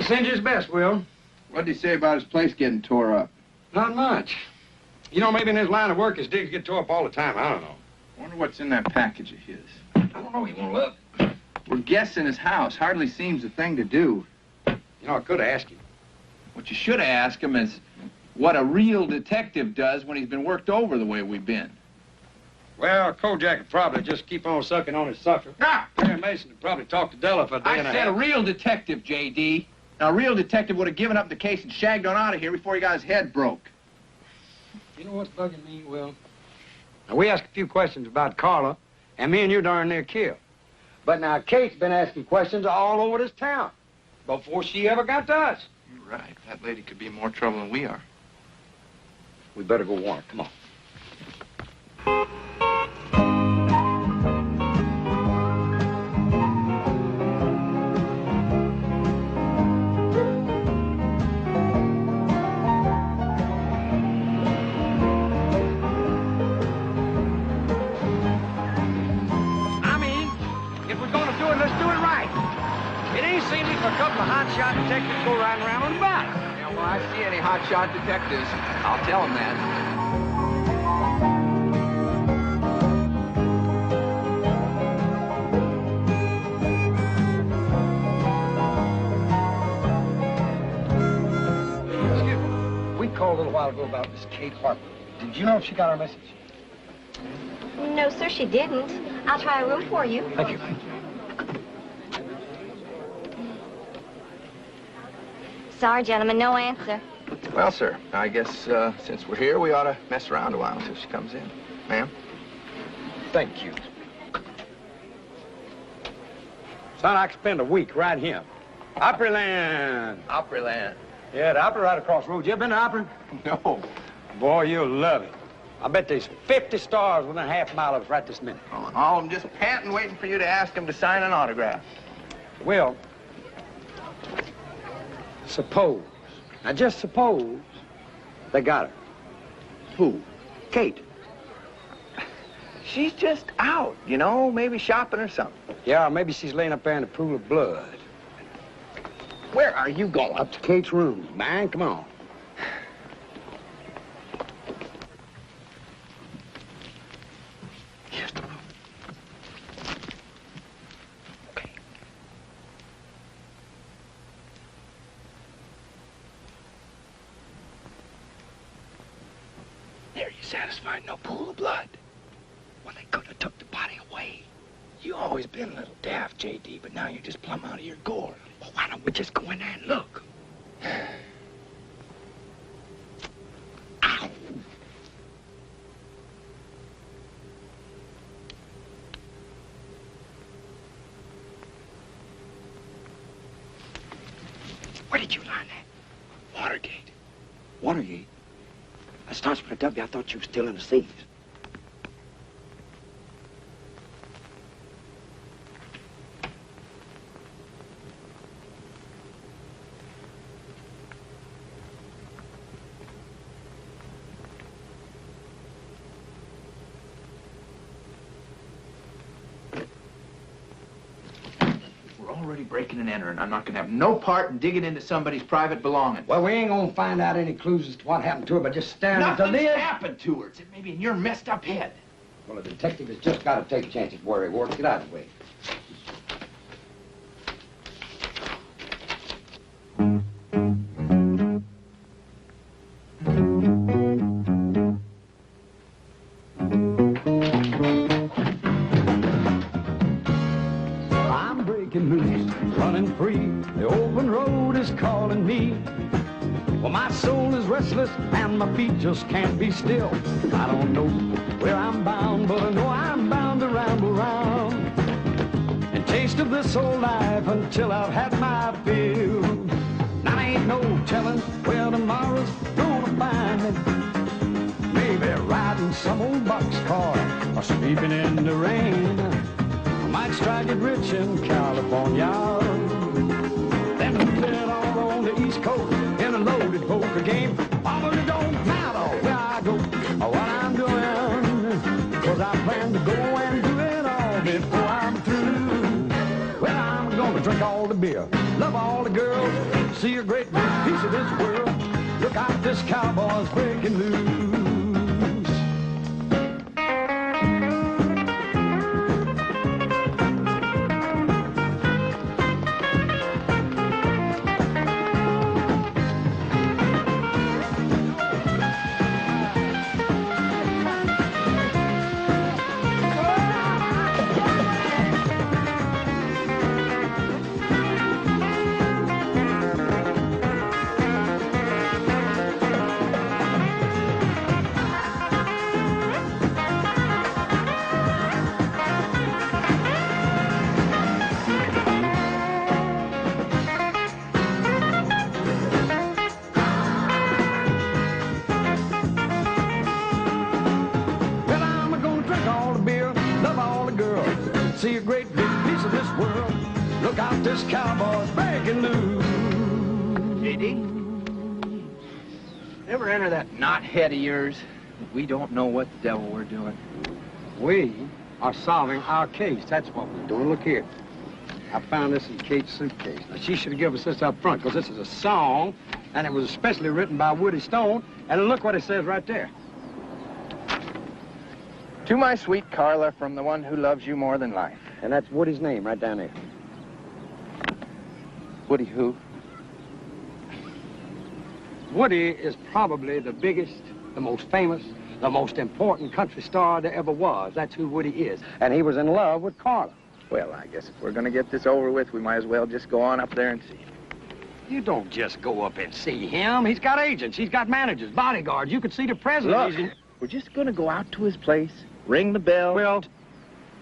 send you his best, Will. What did he say about his place getting tore up? Not much. You know, maybe in his line of work, his digs get tore up all the time. I don't know. Wonder what's in that package of his. I don't know. You want to look? We're guessing his house. Hardly seems the thing to do. You know, I could ask him. What you should have asked him is what a real detective does when he's been worked over the way we've been. Well, Kojak would probably just keep on sucking on his sucker. Ah! Perry Mason would probably talk to Della for a day and a half. I said a real detective, J.D. Now, a real detective would have given up the case and shagged on out of here before he got his head broke. You know what's bugging me, Will? Now, we asked a few questions about Carla, and me and you darn near killed. But now Kate's been asking questions all over this town before she ever got to us. You're right. That lady could be in more trouble than we are. We better go warn her. Come on. Hotshot detectives go riding around on the bike. Yeah, well, I see any hotshot detectives. I'll tell them that. Excuse me. We called a little while ago about Miss Kate Harper. Did you know if she got our message? No, sir, she didn't. I'll try a room for you. Thank you. Sorry, gentlemen, no answer. Well, sir, I guess since we're here, we ought to mess around a while until she comes in. Ma'am? Thank you. Son, I could spend a week right here. Opryland. Opryland. Yeah, the Opry right across the road. You ever been to Opry? No. Boy, you'll love it. I bet there's 50 stars within a half mile of us right this minute. Oh, and all of them just panting, waiting for you to ask them to sign an autograph. Well, suppose, now just suppose, they got her. Who? Kate. She's just out, you know, maybe shopping or something. Yeah, or maybe she's laying up there in a pool of blood. Where are you going? Up to Kate's room, man. Come on. Here's the room. Okay. There, you satisfied? No pool of blood. Well, they could have took the body away. You always been a little daft, J.D., but now you're just plumb out of your gourd. Well, why don't we just go in there and look? Ow! Where did you learn that? Watergate. Watergate? That starts with a W. I thought you were still in the seas. Already breaking and entering. I'm not going to have no part in digging into somebody's private belongings. Well, we ain't gonna find out any clues as to what happened to her, but just staring at the Nothing's lid. happened to her. It's maybe in your messed up head. Well, a detective has just got to take chances, Worry Ward. Get out of the way. I'm breaking loose, running free. The open road is calling me. Well, my soul is restless and my feet just can't be still. I don't know where I'm bound, but I know I'm bound to ramble round and taste of this old life until I've had my fill. Now ain't no telling where tomorrow's gonna find me. Maybe riding some old boxcar or sleeping in the rain. I might strike it rich in California, then get all on the East Coast in a loaded poker game. Oh, but it don't matter where I go or what I'm doing, 'cause I plan to go and do it all before I'm through. Well, I'm gonna drink all the beer, love all the girls, see a great big piece of this world. Look out, this cowboy's breaking loose. See a great big piece of this world. Look out, this cowboy's breaking loose. J.D., ever enter that knothead of yours? We don't know what the devil we're doing. We are solving our case. That's what we're doing. Look here. I found this in Kate's suitcase. Now, she should have given us this up front, because this is a song, and it was especially written by Woody Stone. And look what it says right there. To my sweet Carla, from the one who loves you more than life. And that's Woody's name right down there. Woody who? Woody is probably the biggest, the most famous, the most important country star there ever was. That's who Woody is. And he was in love with Carla. Well, I guess if we're going to get this over with, we might as well just go on up there and see him. You don't just go up and see him. He's got agents. He's got managers, bodyguards. You could see the president. Look, we're just going to go out to his place, ring the bell. Well,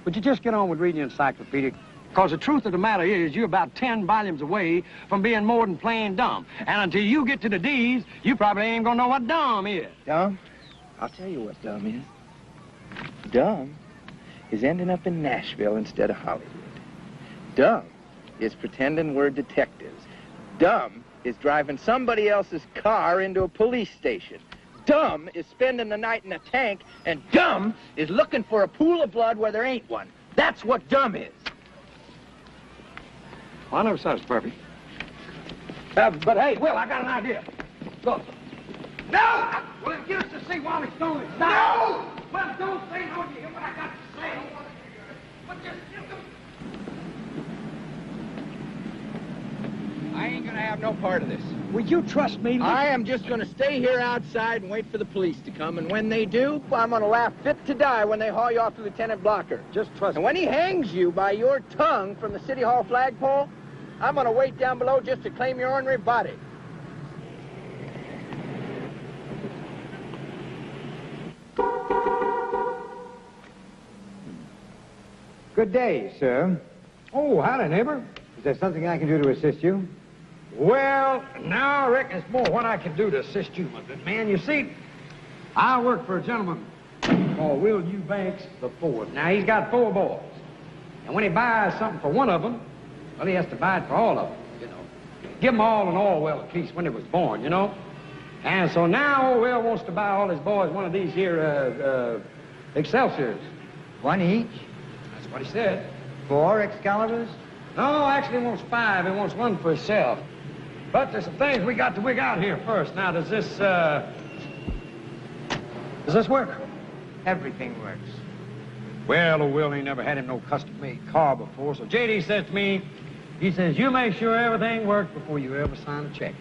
would you just get on with reading the encyclopedia? Because the truth of the matter is, you're about 10 volumes away from being more than plain dumb. And until you get to the D's, you probably ain't gonna know what dumb is. Dumb? I'll tell you what dumb is. Dumb is ending up in Nashville instead of Hollywood. Dumb is pretending we're detectives. Dumb is driving somebody else's car into a police station. Dumb is spending the night in a tank, and dumb is looking for a pool of blood where there ain't one. That's what dumb is. Well, I never said it's perfect. But hey, Will, I got an idea. Look. No! Well, then get us to see Wally Stone and stop. No! Well, don't say no. You hear what I got to say? But just I ain't gonna have no part of this. will you trust me? I am just gonna stay here outside and wait for the police to come, and when they do, I'm gonna laugh fit to die when they haul you off to Lieutenant Blocker. Just trust And me. when he hangs you by your tongue from the City Hall flagpole, I'm gonna wait down below just to claim your ornery body. Good day, sir. Oh, howdy, neighbor. Is there something I can do to assist you? Well, now I reckon it's more what I can do to assist you, my good man. You see, I work for a gentleman called Will Eubanks the Fourth. Now, he's got 4 boys. And when he buys something for one of them, well, he has to buy it for all of them, you know. Give them all an Orwell at least when they was born, you know. And so now Orwell wants to buy all his boys one of these here Excelsiors. One each? That's what he said. 4 Excaliburs? No, actually he wants 5. He wants one for himself. But there's some things we got to wig out here first. Now, does this work? Everything works. Well, Will ain't never had him no custom-made car before, so J.D. says to me, he says, you make sure everything works before you ever sign a check.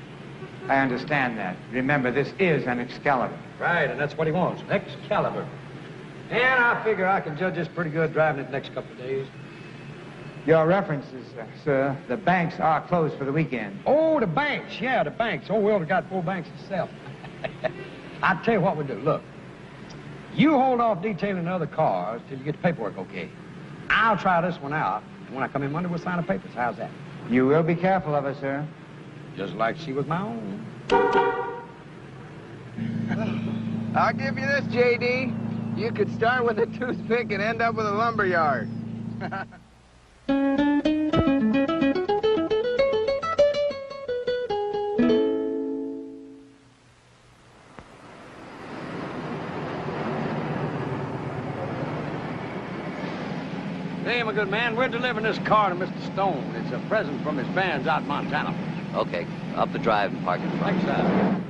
I understand that. Remember, this is an Excalibur. Right, and that's what he wants, an Excalibur. And I figure I can judge this pretty good driving it the next couple of days. Your references, sir. The banks are closed for the weekend. Oh, the banks. Yeah, the banks. Oh, Will's got 4 banks himself. I'll tell you what we do. Look, you hold off detailing the other cars till you get the paperwork okay. I'll try this one out, and when I come in Monday, we'll sign the papers. How's that? You will be careful of her, sir. Just like she was my own. I'll give you this, J.D. You could start with a toothpick and end up with a lumber yard. Hey, my good man, we're delivering this car to Mr. Stone. It's a present from his fans out in Montana. Okay, up the drive and park in front. Thanks, sir.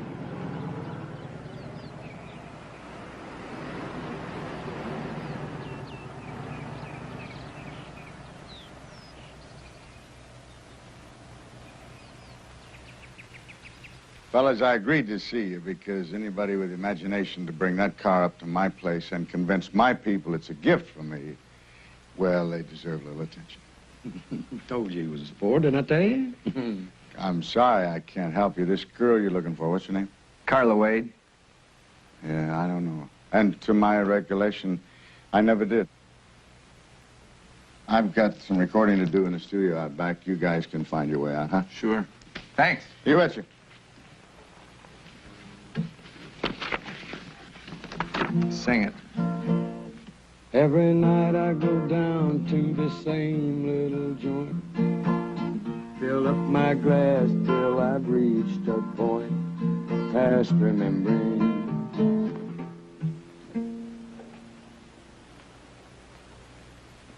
Fellas, I agreed to see you because anybody with imagination to bring that car up to my place and convince my people it's a gift from me, well, they deserve a little attention. Told you he was a sport, didn't I tell you? I'm sorry I can't help you. This girl you're looking for, what's her name? Carla Wade. Yeah, I don't know. And to my recollection, I never did. I've got some recording to do in the studio out back. You guys can find your way out, huh? Sure. Thanks. You betcha. Sing it. Every night I go down to the same little joint. Fill up my glass till I've reached a point past remembering.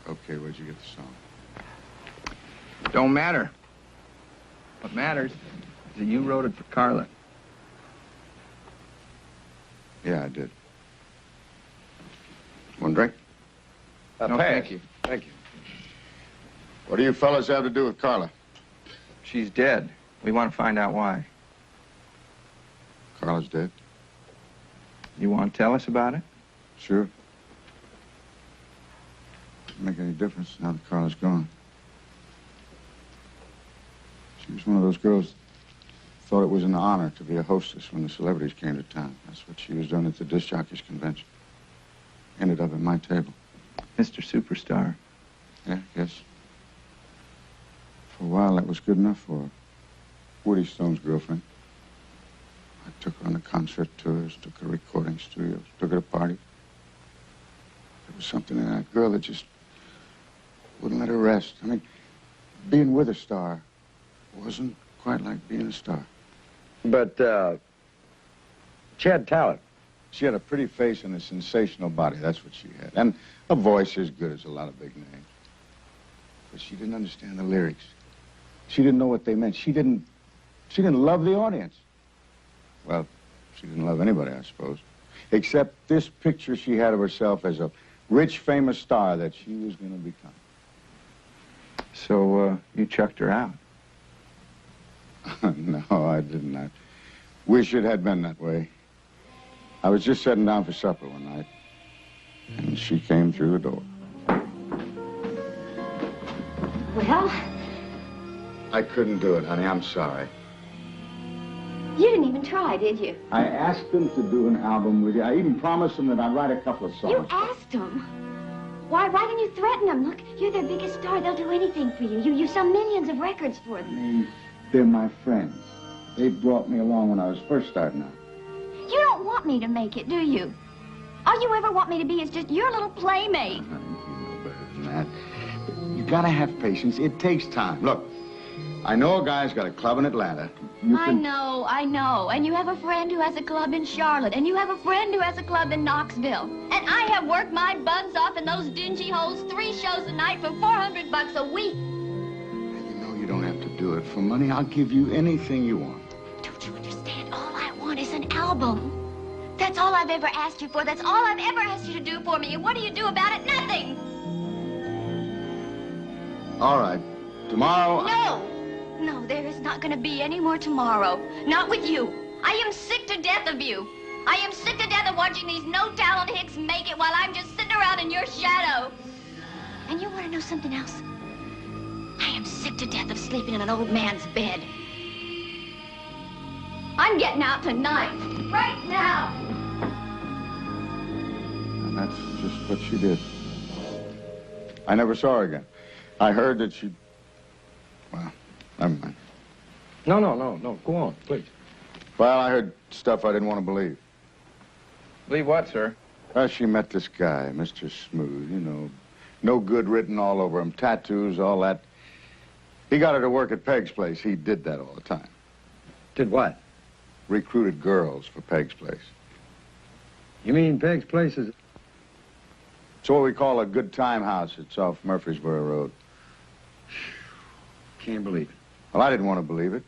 Okay, where'd you get the song? Don't matter. What matters is that you wrote it for Carla. Yeah, I did. One drink? No, pass. thank you. Thank you. What do you fellas have to do with Carla? She's dead. We want to find out why. Carla's dead? You want to tell us about it? Sure. Doesn't make any difference now that Carla's gone. She was one of those girls thought it was an honor to be a hostess when the celebrities came to town. That's what she was doing at the disc jockeys convention. Ended up at my table. Mr. Superstar. Yeah, yes. For a while, that was good enough for her. Woody Stone's girlfriend. I took her on the concert tours, took her to recording studios, took her to parties. There was something in that girl that just wouldn't let her rest. I mean, being with a star wasn't quite like being a star. But, she had talent. She had a pretty face and a sensational body. That's what she had. And a voice as good as a lot of big names. But she didn't understand the lyrics. She didn't know what they meant. She didn't She didn't love the audience. Well, she didn't love anybody, I suppose. Except this picture she had of herself as a rich, famous star that she was going to become. So, you chucked her out? No, I didn't. I wish it had been that way. I was just sitting down for supper one night, and she came through the door. Well, I couldn't do it, honey. I'm sorry. you didn't even try, did you? I asked them to do an album with you. I even promised them that I'd write a couple of songs. You asked them. Why didn't you threaten them? Look, you're their biggest star. They'll do anything for you. You sell millions of records for them. They're my friends. They brought me along when I was first starting out. You don't want me to make it, do you? All you ever want me to be is just your little playmate. You know better than that. You gotta have patience. It takes time. Look, I know a guy's got a club in Atlanta. I know. And you have a friend who has a club in Charlotte. And you have a friend who has a club in Knoxville. And I have worked my buns off in those dingy holes 3 shows a night for $400 a week. You know you don't have to do it for money. I'll give you anything you want. Don't you understand? All I want is an album. That's all I've ever asked you for. That's all I've ever asked you to do for me. And what do you do about it? Nothing. All right. Tomorrow... No, there is not going to be any more tomorrow. Not with you. I am sick to death of you. I am sick to death of watching these no-talent hicks make it while I'm just sitting around in your shadow. And you want to know something else? I am sick to death of sleeping in an old man's bed. I'm getting out tonight. Right now. And that's just what she did. I never saw her again. I heard that she... Well, never mind. No. Go on, please. Well, I heard stuff I didn't want to believe. Believe what, sir? Well, she met this guy, Mr. Smooth, you know. No good written all over him. Tattoos, all that. He got her to work at Peg's place. He did that all the time. Did what? Recruited girls for Peg's place. You mean Peg's place is... It's what we call a good time house. It's off Murfreesboro Road. Can't believe it. Well, I didn't want to believe it.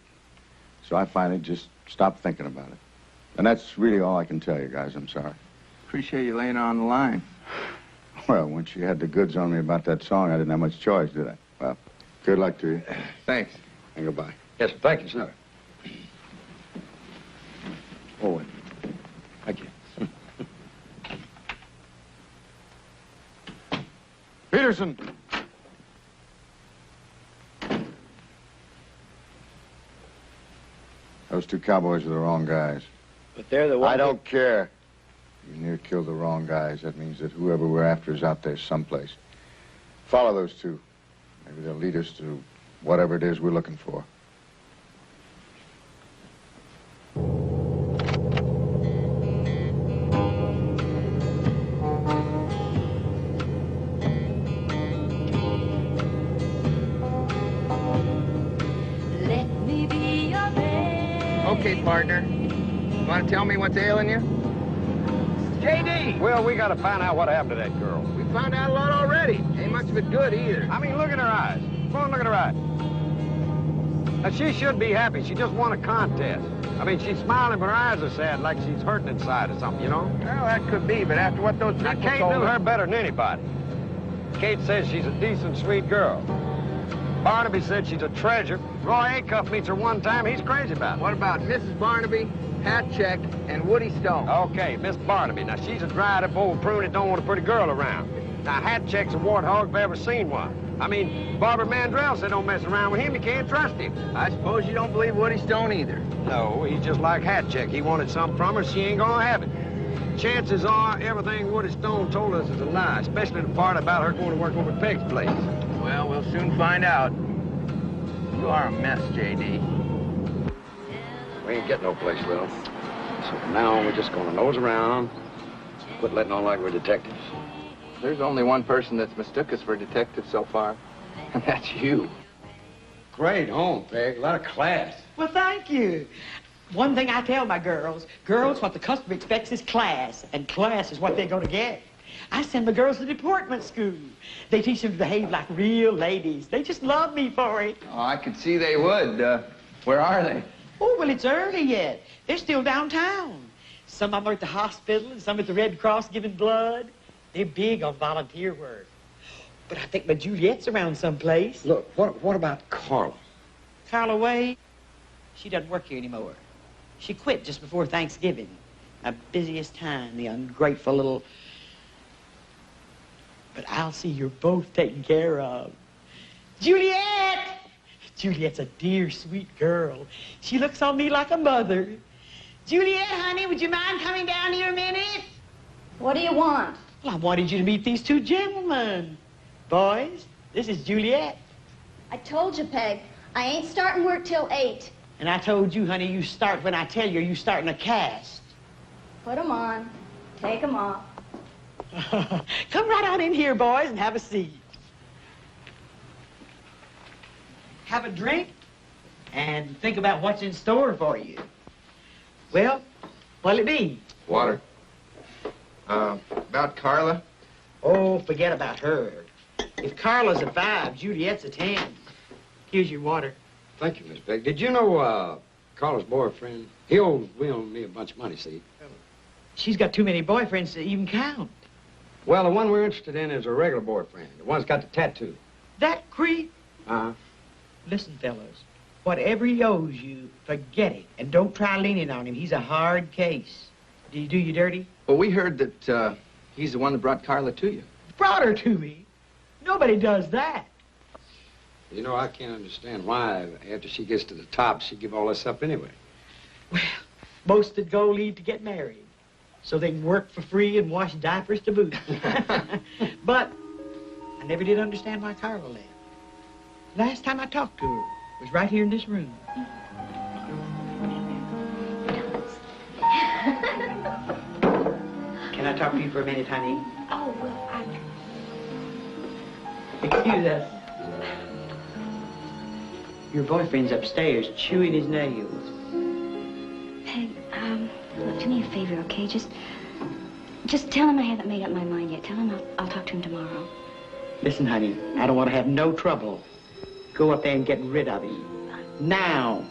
So I finally just stopped thinking about it. And that's really all I can tell you guys. I'm sorry. Appreciate you laying on the line. Well, once you had the goods on me about that song, I didn't have much choice, did I? Well, good luck to you. Thanks. And goodbye. Yes, thank you, sir. Owen. Thank you. Peterson! Those 2 cowboys are the wrong guys. But they're the ones... I don't care. You near killed the wrong guys. That means that whoever we're after is out there someplace. Follow those 2. Maybe they'll lead us to whatever it is we're looking for. Let me be your man. Okay, partner. You want to tell me what's ailing you? J.D. Well, we got to find out what happened to that girl. We found out a lot already. Ain't much of it good either. I mean, look at her eyes. Go on, look at her eyes. Now, she should be happy. She just won a contest. I mean, she's smiling, but her eyes are sad, like she's hurting inside or something, you know? Well, that could be, but after what those people Kate told knew us... her better than anybody. Kate says she's a decent, sweet girl. Barnaby said she's a treasure. Roy Acuff meets her one time. He's crazy about her. What about Mrs. Barnaby, Hatcheck, and Woody Stone? Okay, Miss Barnaby. Now, she's a dried-up old prune that don't want a pretty girl around. Now, Hatcheck's a warthog if I ever seen one. I mean, Barbara Mandrell said don't mess around with him. You can't trust him. I suppose you don't believe Woody Stone either. No, he's just like Hatcheck. He wanted something from her. She ain't gonna have it. Chances are everything Woody Stone told us is a lie, especially the part about her going to work over at Peg's place. Well, we'll soon find out. You are a mess, J.D. We ain't getting no place, Lil. So from now on, we're just gonna nose around, quit letting on like we're detectives. There's only one person that's mistook us for detectives so far, and that's you. Great home, Peg. A lot of class. Well, thank you. One thing I tell my girls, what the customer expects is class, and class is what they're going to get. I send my girls to deportment school. They teach them to behave like real ladies. They just love me for it. Oh, I could see they would. Where are they? Oh, well, it's early yet. They're still downtown. Some of them are at the hospital and some at the Red Cross giving blood. They're big on volunteer work. But I think my Juliet's around someplace. Look, what about Carla? Carla Wade? She doesn't work here anymore. She quit just before Thanksgiving. My busiest time, the ungrateful little... But I'll see you're both taken care of. Juliet! Juliet's a dear, sweet girl. She looks on me like a mother. Juliet, honey, would you mind coming down here a minute? What do you want? Well, I wanted you to meet these two gentlemen. Boys, this is Juliet. I told you, Peg, I ain't starting work till 8. And I told you, honey, you start when I tell you you starting a cast. Put 'em on. Take 'em off. Come right on in here, boys, and have a seat. Have a drink and think about what's in store for you. Well, what'll it be? Water. About Carla? Oh, forget about her. If Carla's a 5, Juliet's a 10. Here's your water. Thank you, Miss Peg. Did you know Carla's boyfriend? We owe me a bunch of money, see? She's got too many boyfriends to even count. Well, the one we're interested in is a regular boyfriend. The one's got the tattoo. That creep? Uh-huh. Listen, fellas, whatever he owes you, forget it. And don't try leaning on him. He's a hard case. Did he do you dirty? Well, we heard that he's the one that brought Carla to you. Brought her to me? Nobody does that. You know, I can't understand why, after she gets to the top, she'd give all this up anyway. Well, most that go leave to get married, so they can work for free and wash diapers to boot. But I never did understand why Carla left. Last time I talked to her was right here in this room. Can I talk to you for a minute, honey? Oh, well, Excuse us. Your boyfriend's upstairs chewing his nails. Peg, look, do me a favor, okay? Just tell him I haven't made up my mind yet. Tell him I'll talk to him tomorrow. Listen, honey, I don't want to have no trouble. Go up there and get rid of him. Now.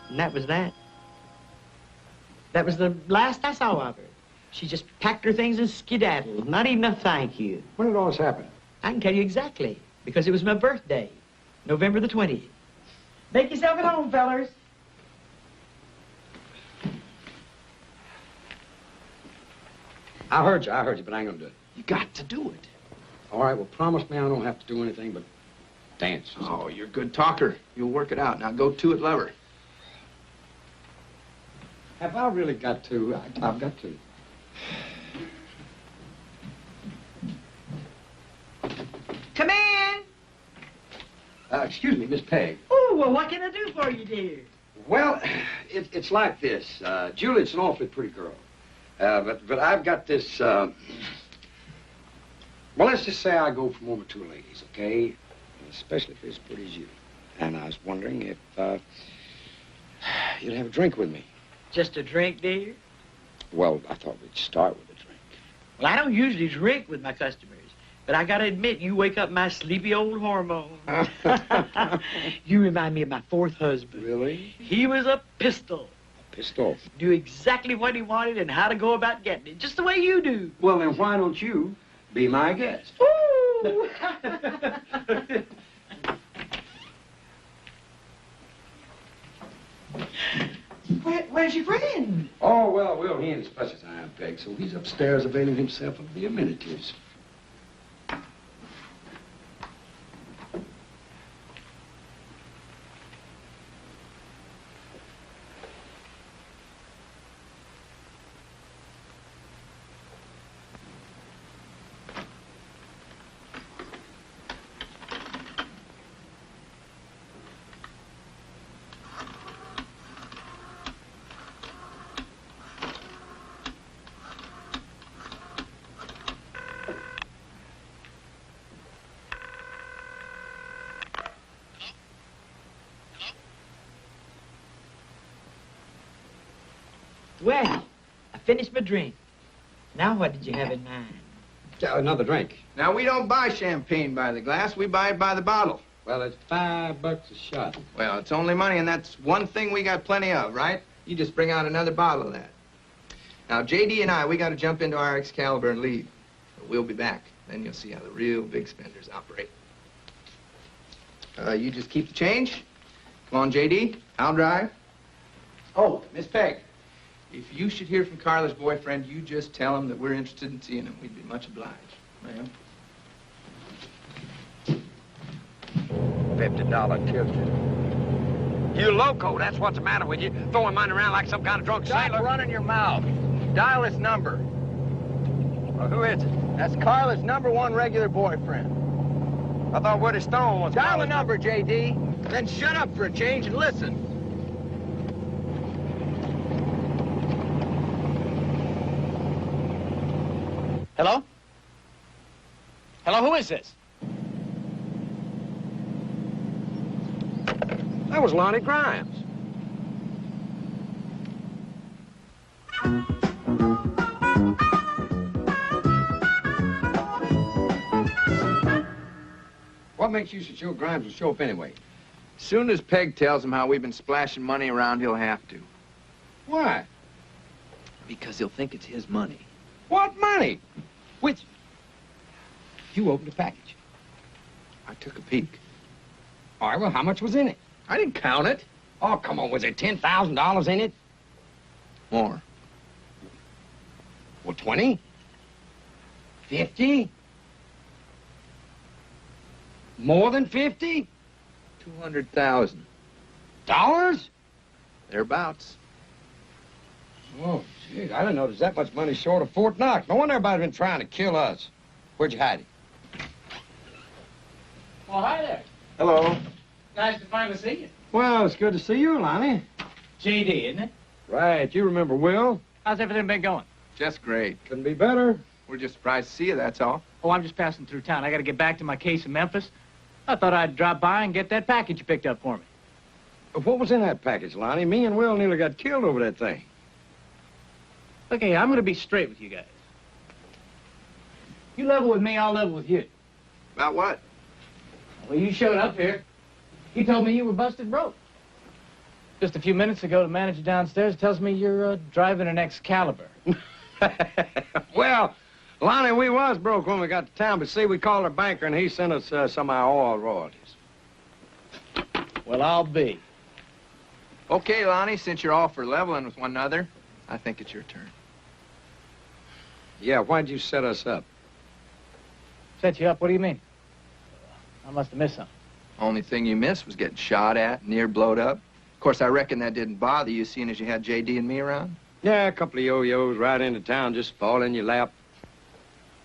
And that was that. That was the last I saw of her. She just packed her things and skedaddled. Not even a thank you. When did all this happen? I can tell you exactly, because it was my birthday, November the 20th. Make yourself at home, fellers. I heard you, but I ain't gonna do it. You got to do it. All right, well, promise me I don't have to do anything but dance. Oh, you're a good talker. You'll work it out. Now go to it, lover. Have I really got to? I've got to. Come in. Excuse me, Miss Peg. Oh, well, what can I do for you, dear? Well, it's like this. Juliet's an awfully pretty girl. But I've got this, well, let's just say I go from over two ladies, okay? Especially if they're as pretty as you. And I was wondering if, you'd have a drink with me. Just a drink, dear? Well, I thought we'd start with a drink. Well, I don't usually drink with my customers, but I gotta admit, you wake up my sleepy old hormone. You remind me of my fourth husband. Really? He was a pistol. Pistol? Knew exactly what he wanted and how to go about getting it, just the way you do. Well, then why don't you be my guest? Ooh! Where's your friend? Oh, well, he ain't as much as I am, Peg, so he's upstairs availing himself of the amenities. Well, I finished my drink. Now what did you have in mind? Another drink. Now, we don't buy champagne by the glass. We buy it by the bottle. Well, it's $5 a shot. Well, it's only money, and that's one thing we got plenty of, right? You just bring out another bottle of that. Now, J.D. and I, we got to jump into our Excalibur and leave. But we'll be back. Then you'll see how the real big spenders operate. You just keep the change. Come on, J.D. I'll drive. Oh, Miss Peg, if you should hear from Carla's boyfriend, you just tell him that we're interested in seeing him. We'd be much obliged, ma'am. $50 Tuesday. You loco, that's what's the matter with you. Throwing money around like some kind of drunk sailor. Stop running your mouth. Dial this number. Well, who is it? That's Carla's #1 regular boyfriend. I thought Woody Stone was... Dial the number, J.D. Then shut up for a change and listen. Hello? Hello, who is this? That was Lonnie Grimes. What makes you so sure Grimes will show up anyway? Soon as Peg tells him how we've been splashing money around, he'll have to. Why? Because he'll think it's his money. What money? Which? You opened the package. I took a peek. All right, well, how much was in it? I didn't count it. Oh, come on, was there $10,000 in it? More. Well, 20? 50? More than 50? 200,000. Dollars? Thereabouts. Oh, gee, I didn't know there's that much money short of Fort Knox. No wonder everybody's been trying to kill us. Where'd you hide it? Well, hi there. Hello. Nice to finally see you. Well, it's good to see you, Lonnie. J.D., isn't it? Right, you remember Will? How's everything been going? Just great. Couldn't be better. We're just surprised to see you, that's all. Oh, I'm just passing through town. I got to get back to my case in Memphis. I thought I'd drop by and get that package you picked up for me. What was in that package, Lonnie? Me and Will nearly got killed over that thing. Okay, I'm going to be straight with you guys. You level with me, I'll level with you. About what? Well, you showed up here. You told me you were busted broke. Just a few minutes ago, the manager downstairs tells me you're driving an Excalibur. Well, Lonnie, we was broke when we got to town, but see, we called our banker and he sent us some of our oil royalties. Well, I'll be. Okay, Lonnie, since you're all for leveling with one another, I think it's your turn. Yeah, why'd you set us up? Set you up? What do you mean? I must have missed something. Only thing you missed was getting shot at, near blowed up. Of course, I reckon that didn't bother you, seeing as you had J.D. and me around. Yeah, a couple of yo-yos right into town, just fall in your lap.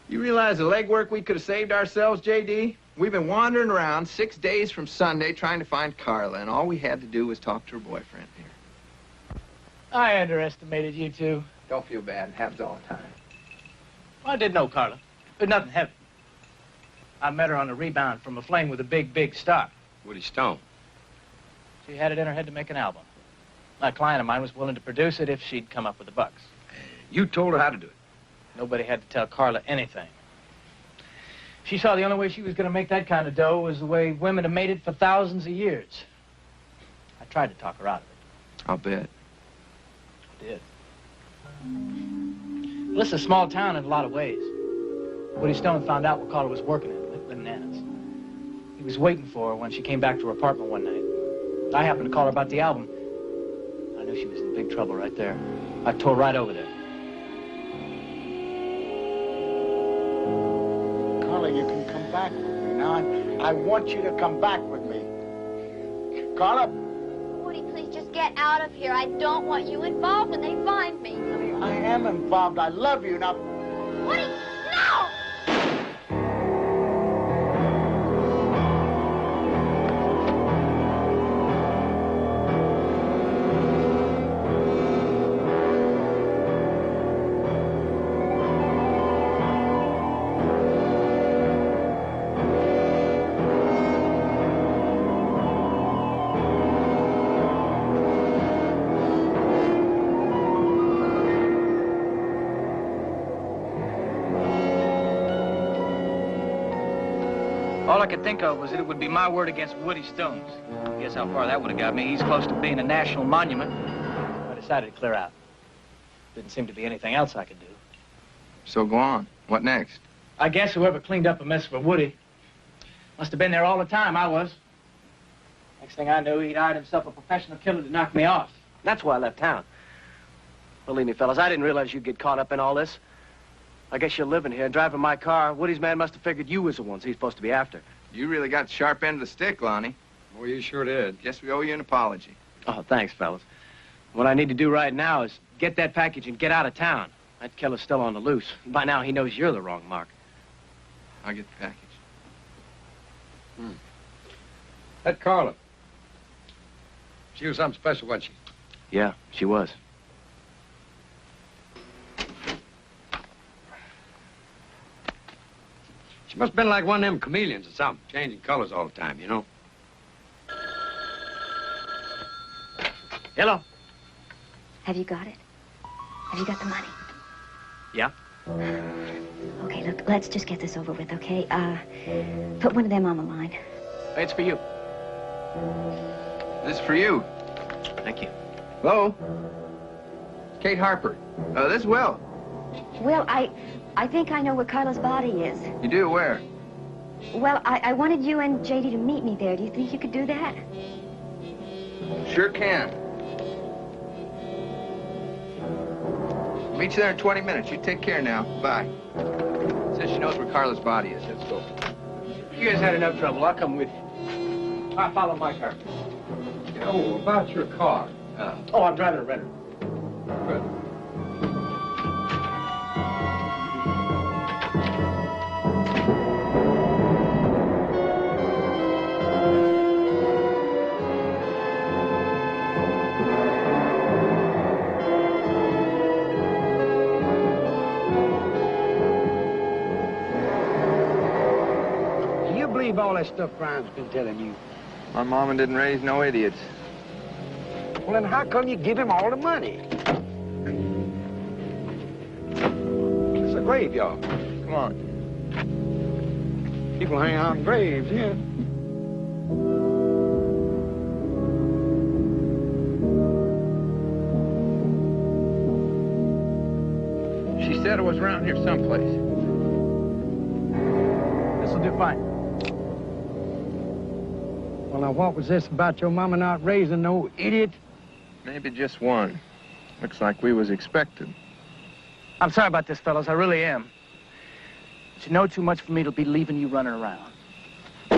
You realize the legwork we could have saved ourselves, J.D.? We've been wandering around 6 days from Sunday trying to find Carla, and all we had to do was talk to her boyfriend here. I underestimated you two. Don't feel bad. It happens all the time. Well, I did know Carla, but nothing heavy. I met her on a rebound from a fling with a big, big star. Woody Stone. She had it in her head to make an album. A client of mine was willing to produce it if she'd come up with the bucks. You told her how to do it. Nobody had to tell Carla anything. She saw the only way she was going to make that kind of dough was the way women have made it for thousands of years. I tried to talk her out of it. I'll bet. I did. Well, this is a small town in a lot of ways. Woody Stone found out what Carla was working at Bananas. He was waiting for her when she came back to her apartment one night. I happened to call her about the album. I knew she was in big trouble right there. I tore right over there. Carla, you can come back with me. Now, I want you to come back with me. Carla? Woody, please just get out of here. I don't want you involved when they find me. Honey, I am involved. I love you. Now... Woody, no! All I could think of was that it would be my word against Woody Stone's. Guess how far that would have got me. He's close to being a national monument. I decided to clear out. Didn't seem to be anything else I could do. So go on. What next? I guess whoever cleaned up a mess for Woody must have been there all the time. I was. Next thing I knew, he'd hired himself a professional killer to knock me off. That's why I left town. Believe me, fellas, I didn't realize you'd get caught up in all this. I guess you're living here and driving my car. Woody's man must have figured you was the ones he's supposed to be after. You really got the sharp end of the stick, Lonnie. Oh, you sure did. Guess we owe you an apology. Oh, thanks, fellas. What I need to do right now is get that package and get out of town. That killer's still on the loose. By now, he knows you're the wrong mark. I'll get the package. That Carla. She was something special, wasn't she? Yeah, she was. She must have been like one of them chameleons or something, changing colors all the time, you know? Hello. Have you got it? Have you got the money? Yeah. Okay, look, let's just get this over with, okay? Put one of them on the line. It's for you. This is for you. Thank you. Hello? Kate Harper. This is Will. Well, I think I know where Carla's body is. You do? Where? Well, I wanted you and JD to meet me there. Do you think you could do that? Sure can. Meet you there in 20 minutes. You take care now. Bye. Says she knows where Carla's body is. Let's go. You guys had enough trouble. I'll come with you. I'll follow my car. Oh, about your car. Oh, I'm driving a Redder. Good. All that stuff Brian's been telling you. My mama didn't raise no idiots. Well, then how come you give him all the money? It's a graveyard. Come on. People hang out in graves, yeah. She said it was around here someplace. This'll do fine. Well, now, what was this about your mama not raising no idiot? Maybe just one. Looks like we was expected. I'm sorry about this, fellas. I really am. But you know too much for me to be leaving you running around. You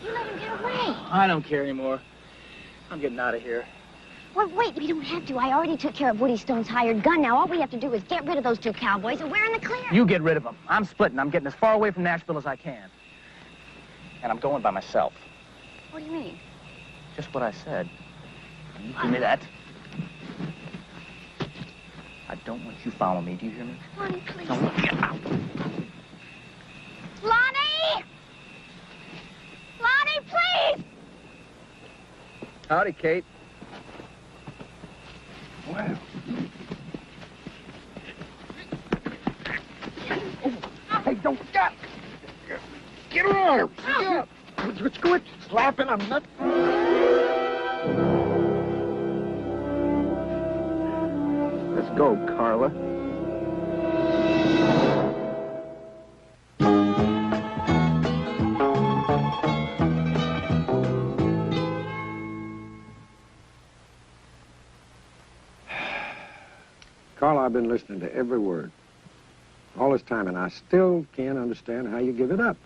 let him get away. I don't care anymore. I'm getting out of here. Well, wait, we don't have to. I already took care of Woody Stone's hired gun. Now all we have to do is get rid of those two cowboys and we're in the clear. You get rid of them. I'm splitting. I'm getting as far away from Nashville as I can. And I'm going by myself. What do you mean? Just what I said. You give me that. I don't want you following me. Do you hear me? Lonnie, please. Don't get out. Lonnie! Lonnie, please! Howdy, Kate. Well. Hey, don't get on her. Yeah. Let's quit slapping a nut. Let's go, Carla. Carla, I've been listening to every word all this time, and I still can't understand how you give it up.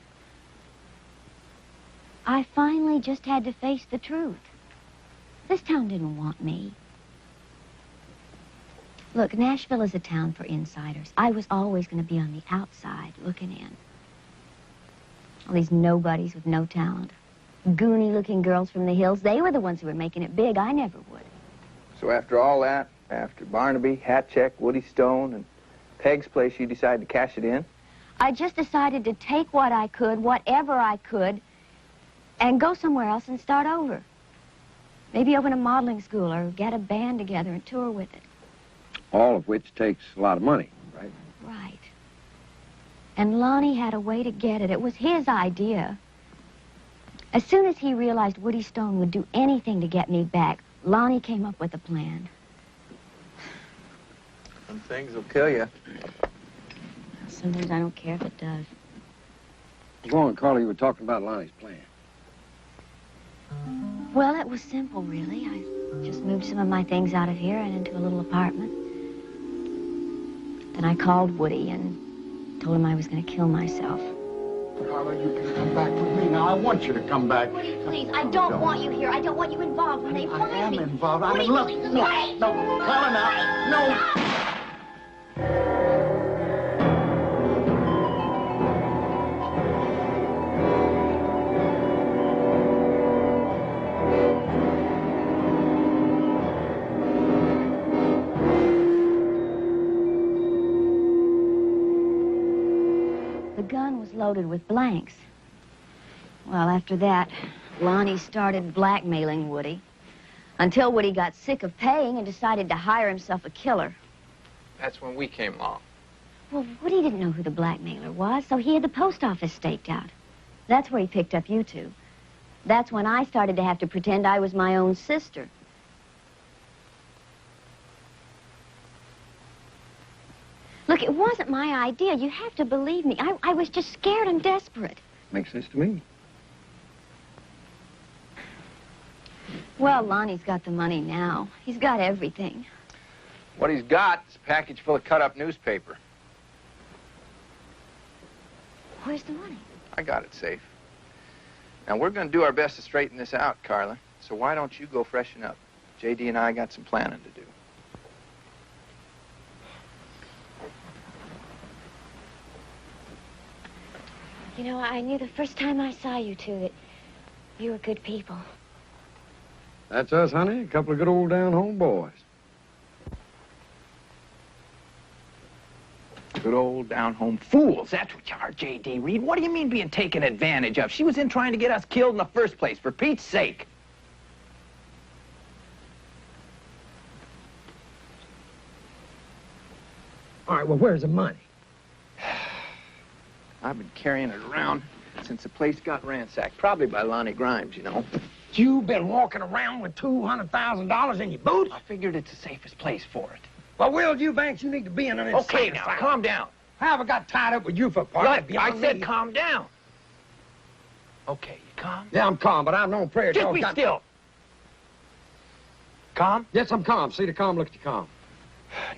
I finally just had to face the truth. This town didn't want me. Look, Nashville is a town for insiders. I was always going to be on the outside looking in. All these nobodies with no talent. Goony-looking girls from the hills, they were the ones who were making it big. I never would. So after all that, after Barnaby, Hatcheck, Woody Stone, and Peg's place, you decided to cash it in? I just decided to take what I could, whatever I could, and go somewhere else and start over. Maybe open a modeling school or get a band together and tour with it. All of which takes a lot of money, right? Right. And Lonnie had a way to get it. It was his idea. As soon as he realized Woody Stone would do anything to get me back, Lonnie came up with a plan. Some things will kill you. Sometimes I don't care if it does. Go on, Carla, you were talking about Lonnie's plan. Well, it was simple, really. I just moved some of my things out of here and into a little apartment. Then I called Woody and told him I was going to kill myself. Carla, you can come back with me. Now, I want you to come back. Woody, please, I don't want you here. I don't want you involved when they find me. I am involved. Woody, I'm in love. please, No, wait. no, Carla, now, no. The gun was loaded with blanks. Well, after that, Lonnie started blackmailing Woody until Woody got sick of paying and decided to hire himself a killer. That's when we came along. Well, Woody didn't know who the blackmailer was, so he had the post office staked out. That's where he picked up you two. That's when I started to have to pretend I was my own sister. Look, it wasn't my idea. You have to believe me. I was just scared and desperate. Makes sense to me. Well, Lonnie's got the money now. He's got everything. What he's got is a package full of cut-up newspaper. Where's the money? I got it safe. Now, we're going to do our best to straighten this out, Carla. So why don't you go freshen up? J.D. and I got some planning to do. You know, I knew the first time I saw you two that you were good people. That's us, honey. A couple of good old down-home boys. Good old down-home fools. That's what you are, J.D. Reed. What do you mean being taken advantage of? She was in trying to get us killed in the first place, for Pete's sake. All right, well, where's the money? I've been carrying it around since the place got ransacked. Probably by Lonnie Grimes, you know. You've been walking around with $200,000 in your boots? I figured it's the safest place for it. Well, Will, you Banks, you need to be in an Okay, insane now, asylum. calm down. How have I got tied up with you for a part? Look, Beyond I said me. calm down. Okay, you calm? Yeah, I'm calm, but I've known prayer Just dogs be got- still. Calm? Yes, I'm calm. See the calm, look at the calm.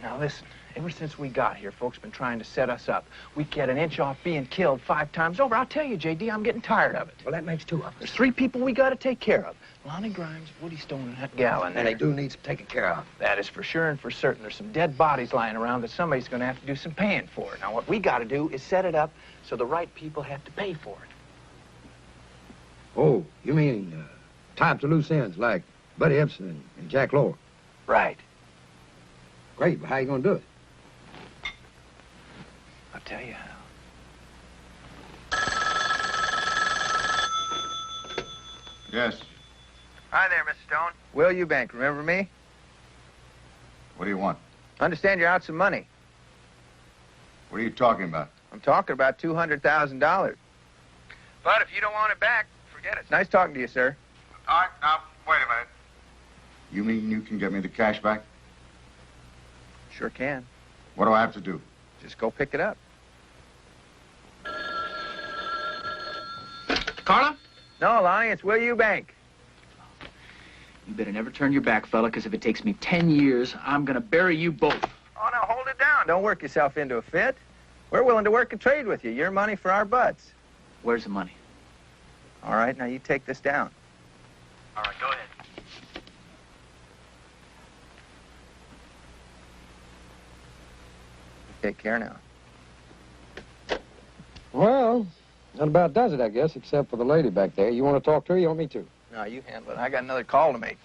Now, listen. Ever since we got here, folks been trying to set us up. We get an inch off being killed 5 times over. I'll tell you, J.D., I'm getting tired of it. Well, that makes 2 of us. There's 3 people we got to take care of. Lonnie Grimes, Woody Stone, and that gal in there. And they do need some taking care of. That is for sure and for certain. There's some dead bodies lying around that somebody's going to have to do some paying for. Now, what we got to do is set it up so the right people have to pay for it. Oh, you mean tie up to loose ends like Buddy Epson and Jack Lohr? Right. Great, but how you going to do it? I'll tell you how. Yes. Hi there, Mr. Stone. Will Eubank, remember me? What do you want? Understand you're out some money. What are you talking about? I'm talking about $200,000. But if you don't want it back, forget it. It's nice talking to you, sir. All right, now, wait a minute. You mean you can get me the cash back? Sure can. What do I have to do? Just go pick it up. Carla? No, Lonnie, it's Will Eubank. You better never turn your back, fella, because if it takes me 10 years, I'm going to bury you both. Oh, now, hold it down. Don't work yourself into a fit. We're willing to work and trade with you. Your money for our butts. Where's the money? All right, now you take this down. All right, go ahead. Take care now. Well, that about does it, I guess, except for the lady back there. You want to talk to her? You want me to? No, you handle it. I got another call to make.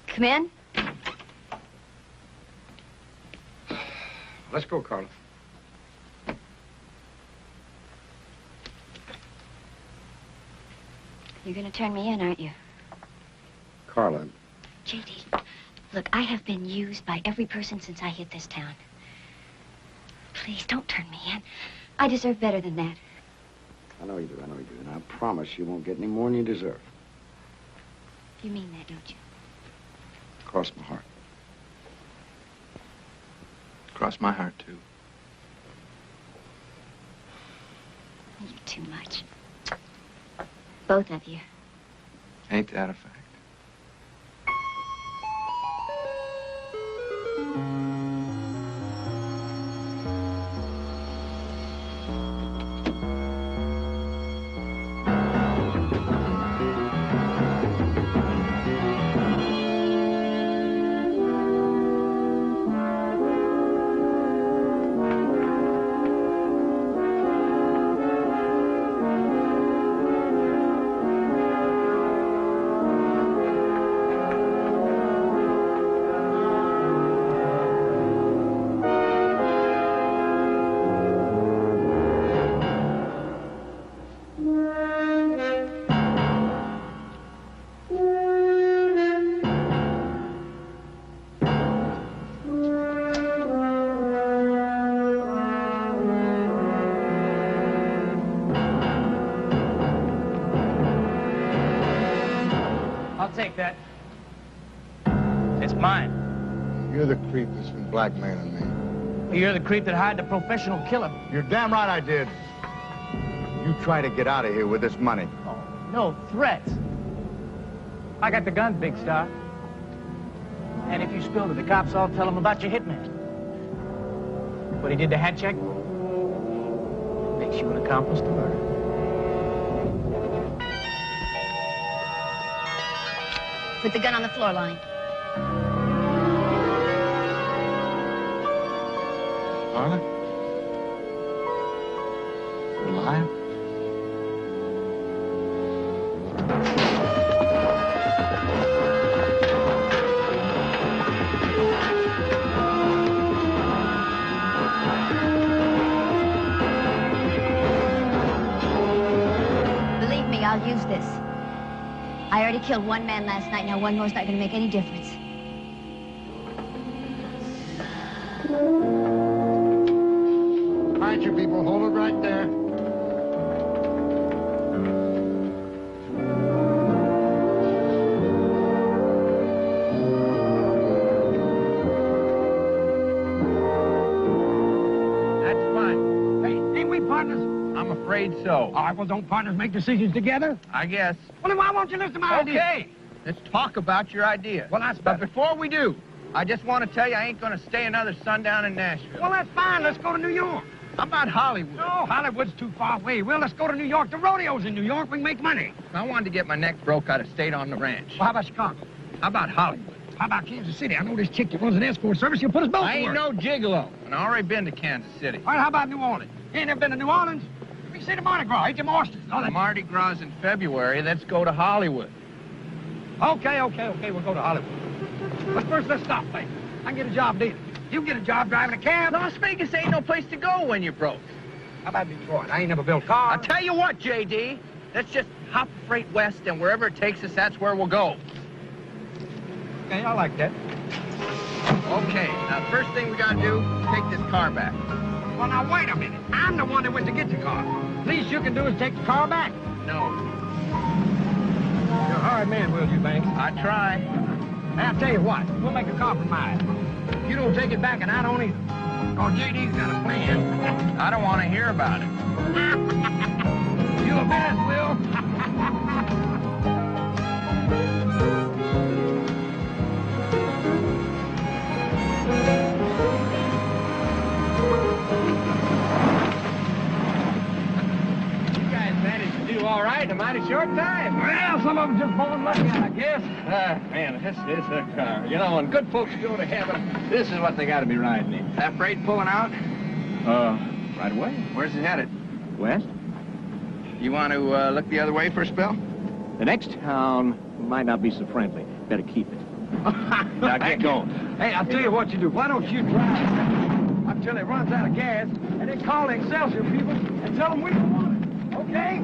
Come in. Let's go, Carla. You're gonna turn me in, aren't you? Carla. J.D., look, I have been used by every person since I hit this town. Please, don't turn me in. I deserve better than that. I know you do, and I promise you won't get any more than you deserve. You mean that, don't you? Cross my heart. Cross my heart, too. You're too much. Both of you. Ain't that a fact? I'll take that. It's mine. You're the creep that's been blackmailing me. You're the creep that hired the professional killer. You're damn right I did. You try to get out of here with this money. Oh, no threats. I got the guns, Big Star. And if you spill to the cops, I'll tell them about your hitman. What he did to hat check makes you an accomplice to murder. Put the gun on the floor, line. Carla? You're alive? Believe me, I'll use this. I already killed one man last night. Now one more's not going to make any difference. All right, you people, hold it right there. That's fine. Hey, ain't we partners? I'm afraid so. All right, well, don't partners make decisions together? I guess. Well, then why won't you listen to my idea? Okay. Let's talk about your idea. Well, that's But better. before we do, I just want to tell you I ain't going to stay another sundown in Nashville. Well, that's fine. Let's go to New York. How about Hollywood? No, Hollywood's too far away. Well, let's go to New York. The rodeo's in New York. We can make money. If I wanted to get my neck broke, I'd have stayed on the ranch. Well, how about Chicago? How about Hollywood? How about Kansas City? I know this chick that runs an escort service. She'll put us both I to ain't work. no gigolo, and I already been to Kansas City. All right, how about New Orleans? You ain't never been to New Orleans? We can see the Mardi Gras. Eat them oysters. All that. Mardi Gras in February. Let's go to Hollywood. Okay. We'll go to Hollywood. But first, let's stop things. I can get a job dealing. You get a job driving a cab. Las Vegas ain't no place to go when you're broke. How about Detroit? I ain't never built cars. I'll tell you what, J.D. Let's just hop the freight west, and wherever it takes us, that's where we'll go. Okay, I like that. Okay, now the first thing we gotta do, take this car back. Well, now, wait a minute. I'm the one that went to get the car. Least you can do is take the car back. No. You're a hard man, Will you, Banks? I try. Hey, I'll tell you what. We'll make a compromise. You don't take it back, and I don't either. Oh, J.D.'s got a plan. I don't want to hear about it. You a mess, Will. You guys managed to do all right in a mighty short time. Well, some of them just born lucky, I guess. Man, this is a car. You know, when good folks go to heaven, this is what they got to be riding in. That freight pulling out? Right away. Where's it headed? West? You want to look the other way for a spell? The next town might not be so friendly. Better keep it. Now get going. Hey, I'll tell you what you do. Why don't you drive until it runs out of gas, and then call the Excelsior people and tell them we don't want it, okay?